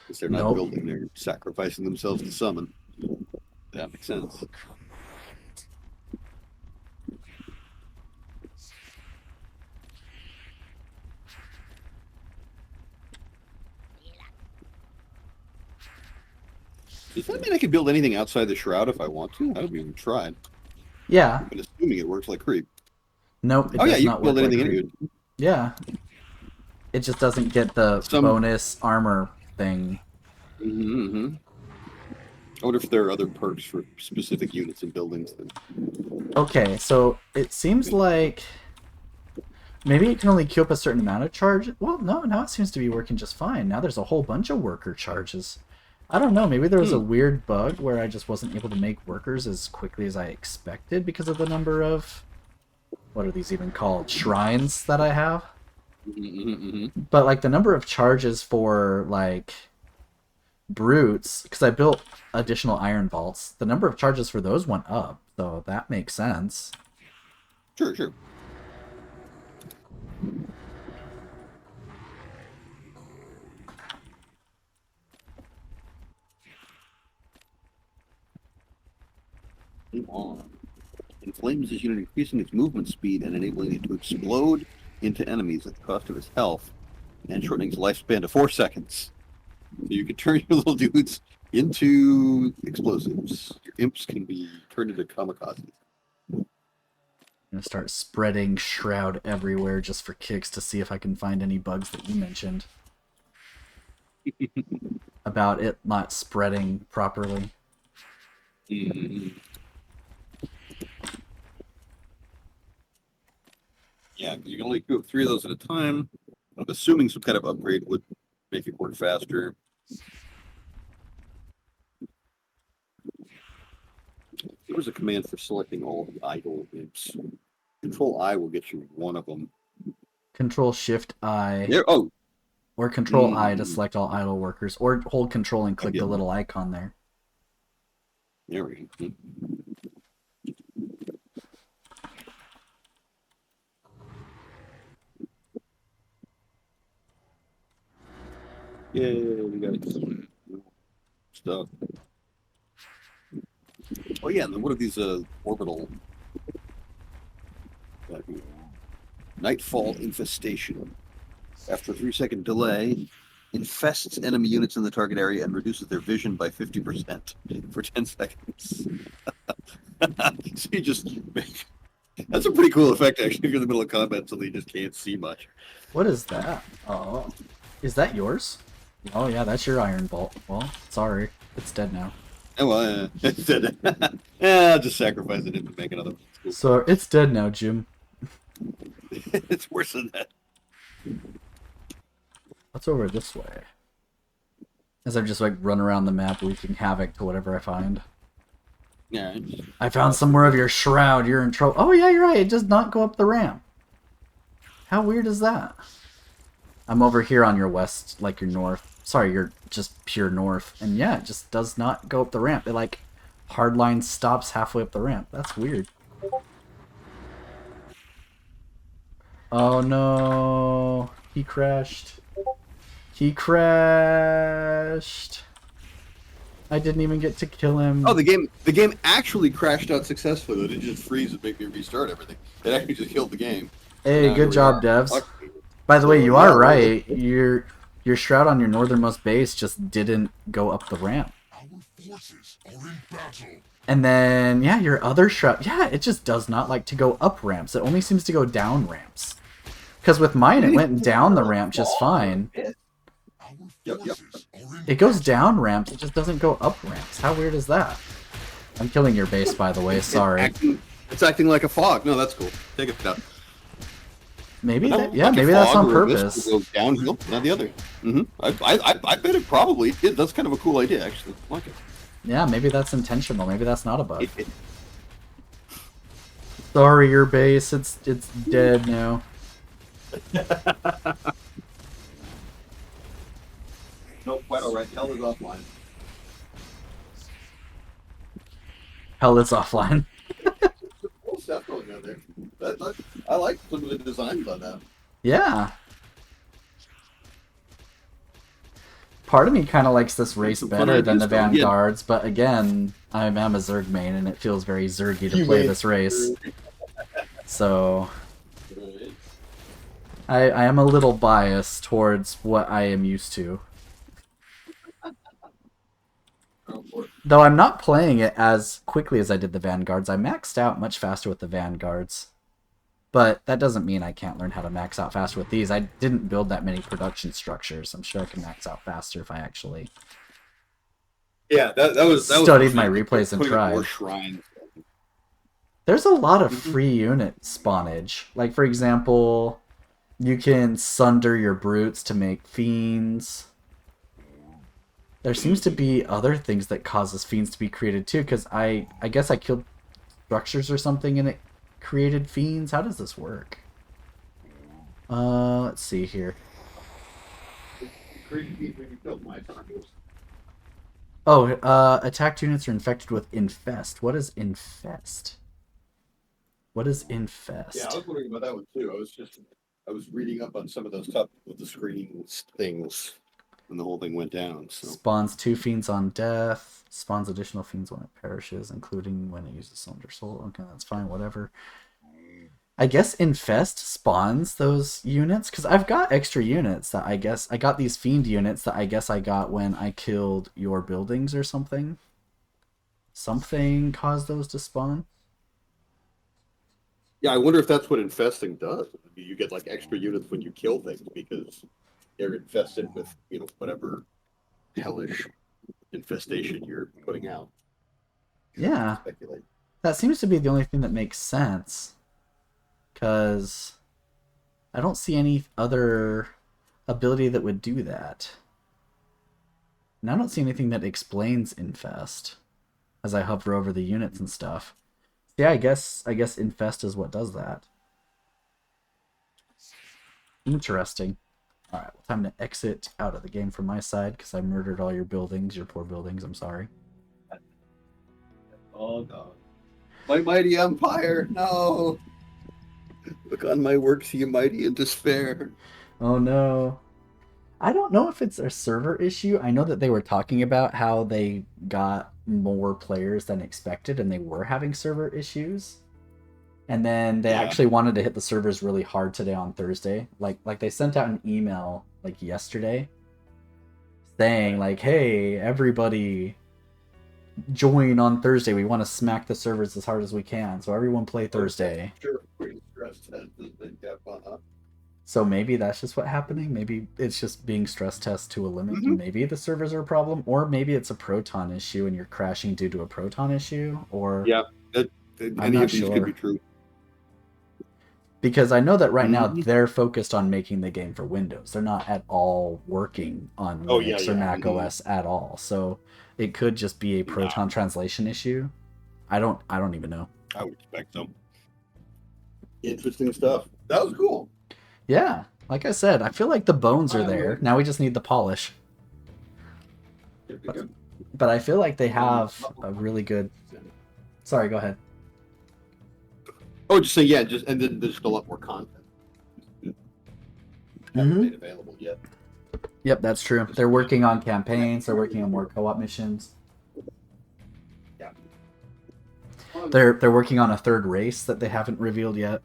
because they're not Nope. building; they're sacrificing themselves to summon. That makes sense. Does that mean I can build anything outside the shroud if I want to? I haven't even tried. Yeah. I'm assuming it works like creep. Nope, it Oh yeah, does you not can build work like anything creep. anyway. Yeah. It just doesn't get the Some. bonus armor thing. Mm-hmm. I wonder if there are other perks for specific units and buildings. Okay, so it seems like maybe it can only queue up a certain amount of charge. Well, no, now it seems to be working just fine. Now there's a whole bunch of worker charges. I don't know, maybe there was a weird bug where I just wasn't able to make workers as quickly as I expected because of the number of, what are these even called, shrines that I have? But like the number of charges for like brutes, because I built additional iron vaults, the number of charges for those went up, so that makes sense. Sure. Move on. Inflames this unit, increasing its movement speed and enabling it to explode into enemies at the cost of its health and shortening its lifespan to 4 seconds. So you can turn your little dudes into explosives. Your imps can be turned into kamikazes. I'm gonna start spreading shroud everywhere just for kicks to see if I can find any bugs that you mentioned about it not spreading properly. Mm-hmm. Yeah, you can only do 3 of those at a time. I'm assuming some kind of upgrade would make it work faster. There was a command for selecting all of the idle imps. Control I will get you one of them. Control Shift I. There. Oh. Or Control I to select all idle workers, or hold Control and click the little icon there. There we go. Yay, we got stuff. Oh yeah, and then what are these orbital Nightfall Infestation? After a 3-second delay, infests enemy units in the target area and reduces their vision by 50% for 10 seconds. So you just make... That's a pretty cool effect, actually, if you're in the middle of combat, so they just can't see much. What is that? Oh, is that yours? Oh yeah, that's your iron bolt. Well, sorry, it's dead now. Oh, well, it's dead. Yeah, I'll just sacrifice it and make another one. Cool. So it's dead now, Jim. It's worse than that. What's over this way? As I just like run around the map wreaking havoc to whatever I find. Yeah. I found some more of your shroud. You're in trouble. Oh yeah, you're right. It does not go up the ramp. How weird is that? I'm over here on your west, like your north. Sorry, you're just pure north. And yeah, it just does not go up the ramp. It like hardline stops halfway up the ramp. That's weird. Oh no. He crashed. He crashed. I didn't even get to kill him. Oh, the game actually crashed out successfully. It didn't just freeze and make me restart everything. It actually just killed the game. Hey, good job, devs. By the way, you are right. Your shroud on your northernmost base just didn't go up the ramp. Our forces are in battle. And then, yeah, your other shroud, yeah, it just does not like to go up ramps. It only seems to go down ramps. Because with mine, it went down the ramp just fine. Yep. It goes down ramps, it just doesn't go up ramps. How weird is that? I'm killing your base, by the way, sorry. It's acting like a fog. No, that's cool. Take it down. Maybe No, that, yeah, like a maybe that's fog on or a mist purpose. will go downhill, not the other. I bet it probably is. That's kind of a cool idea, actually. I like it. Yeah, maybe that's intentional. Maybe that's not a bug. Sorry, your base. It's dead now. Nope, quite alright. Hell is offline. Hell, it's offline. Cool stuff going on there. I like some of the designs on that. Yeah. Part of me kind of likes this race Some better fun than the ideas going, yeah. Vanguards, but again, I am a Zerg main, and it feels very Zergy to play this race. So, I am a little biased towards what I am used to. Though I'm not playing it as quickly as I did the Vanguards. I maxed out much faster with the Vanguards. But that doesn't mean I can't learn how to max out faster with these. I didn't build that many production structures. I'm sure I can max out faster if I actually Yeah, that was studied my replays and tried. More shrines. There's a lot of free unit spawnage. Like, for example, you can sunder your brutes to make fiends. There seems to be other things that causes fiends to be created too, because I guess I killed structures or something and it created fiends. How does this work? Let's see here. Oh, attacked units are infected with infest. What is infest? What is infest? Yeah, I was wondering about that one too. I was reading up on some of those stuff with the screening things when the whole thing went down. So Spawns 2 fiends on death. Spawns additional fiends when it perishes, including when it uses cylinder soul. Okay, that's fine, whatever. I guess infest spawns those units, because I've got extra units that I guess I got these fiend units that I guess I got when I killed your buildings or something. Something caused those to spawn. yeah, I wonder if that's what infesting does. You get like extra units when you kill things because they're infested with, whatever hellish infestation you're putting out. Yeah. Speculate. That seems to be the only thing that makes sense. Because I don't see any other ability that would do that. And I don't see anything that explains infest as I hover over the units and stuff. Yeah, I guess infest is what does that. Interesting. Alright, well, time to exit out of the game from my side because I murdered all your buildings, your poor buildings, I'm sorry. Oh no. My mighty empire, no. Look on my works, ye mighty, in despair. Oh no. I don't know if it's a server issue. I know that they were talking about how they got more players than expected, and they were having server issues. And then they Yeah. actually wanted to hit the servers really hard today on Thursday. Like they sent out an email like yesterday saying like, "Hey, everybody, join on Thursday. We want to smack the servers as hard as we can. So everyone play Thursday." Sure, pretty stress test. So maybe that's just what's happening. Maybe it's just being stress test to a limit. Mhm. Maybe the servers are a problem, or maybe it's a proton issue and you're crashing due to a proton issue. Or Yeah, any not of these sure. could be true. Because I know that right now Mhm. they're focused on making the game for Windows. They're not at all working on Oh, Linux yeah, or yeah. Mac Mhm. OS at all. So it could just be a proton translation issue. I don't even know. I would expect so. Interesting stuff. That was cool. Yeah, like I said, I feel like the bones are there. Now we just need the polish. But I feel like they have a really good. Sorry, go ahead. Oh, just say yeah. And then there's a lot more content. Haven't made available yet. Yep, that's true. They're working on campaigns. They're working on more co-op missions. Yeah. They're working on a third race that they haven't revealed yet.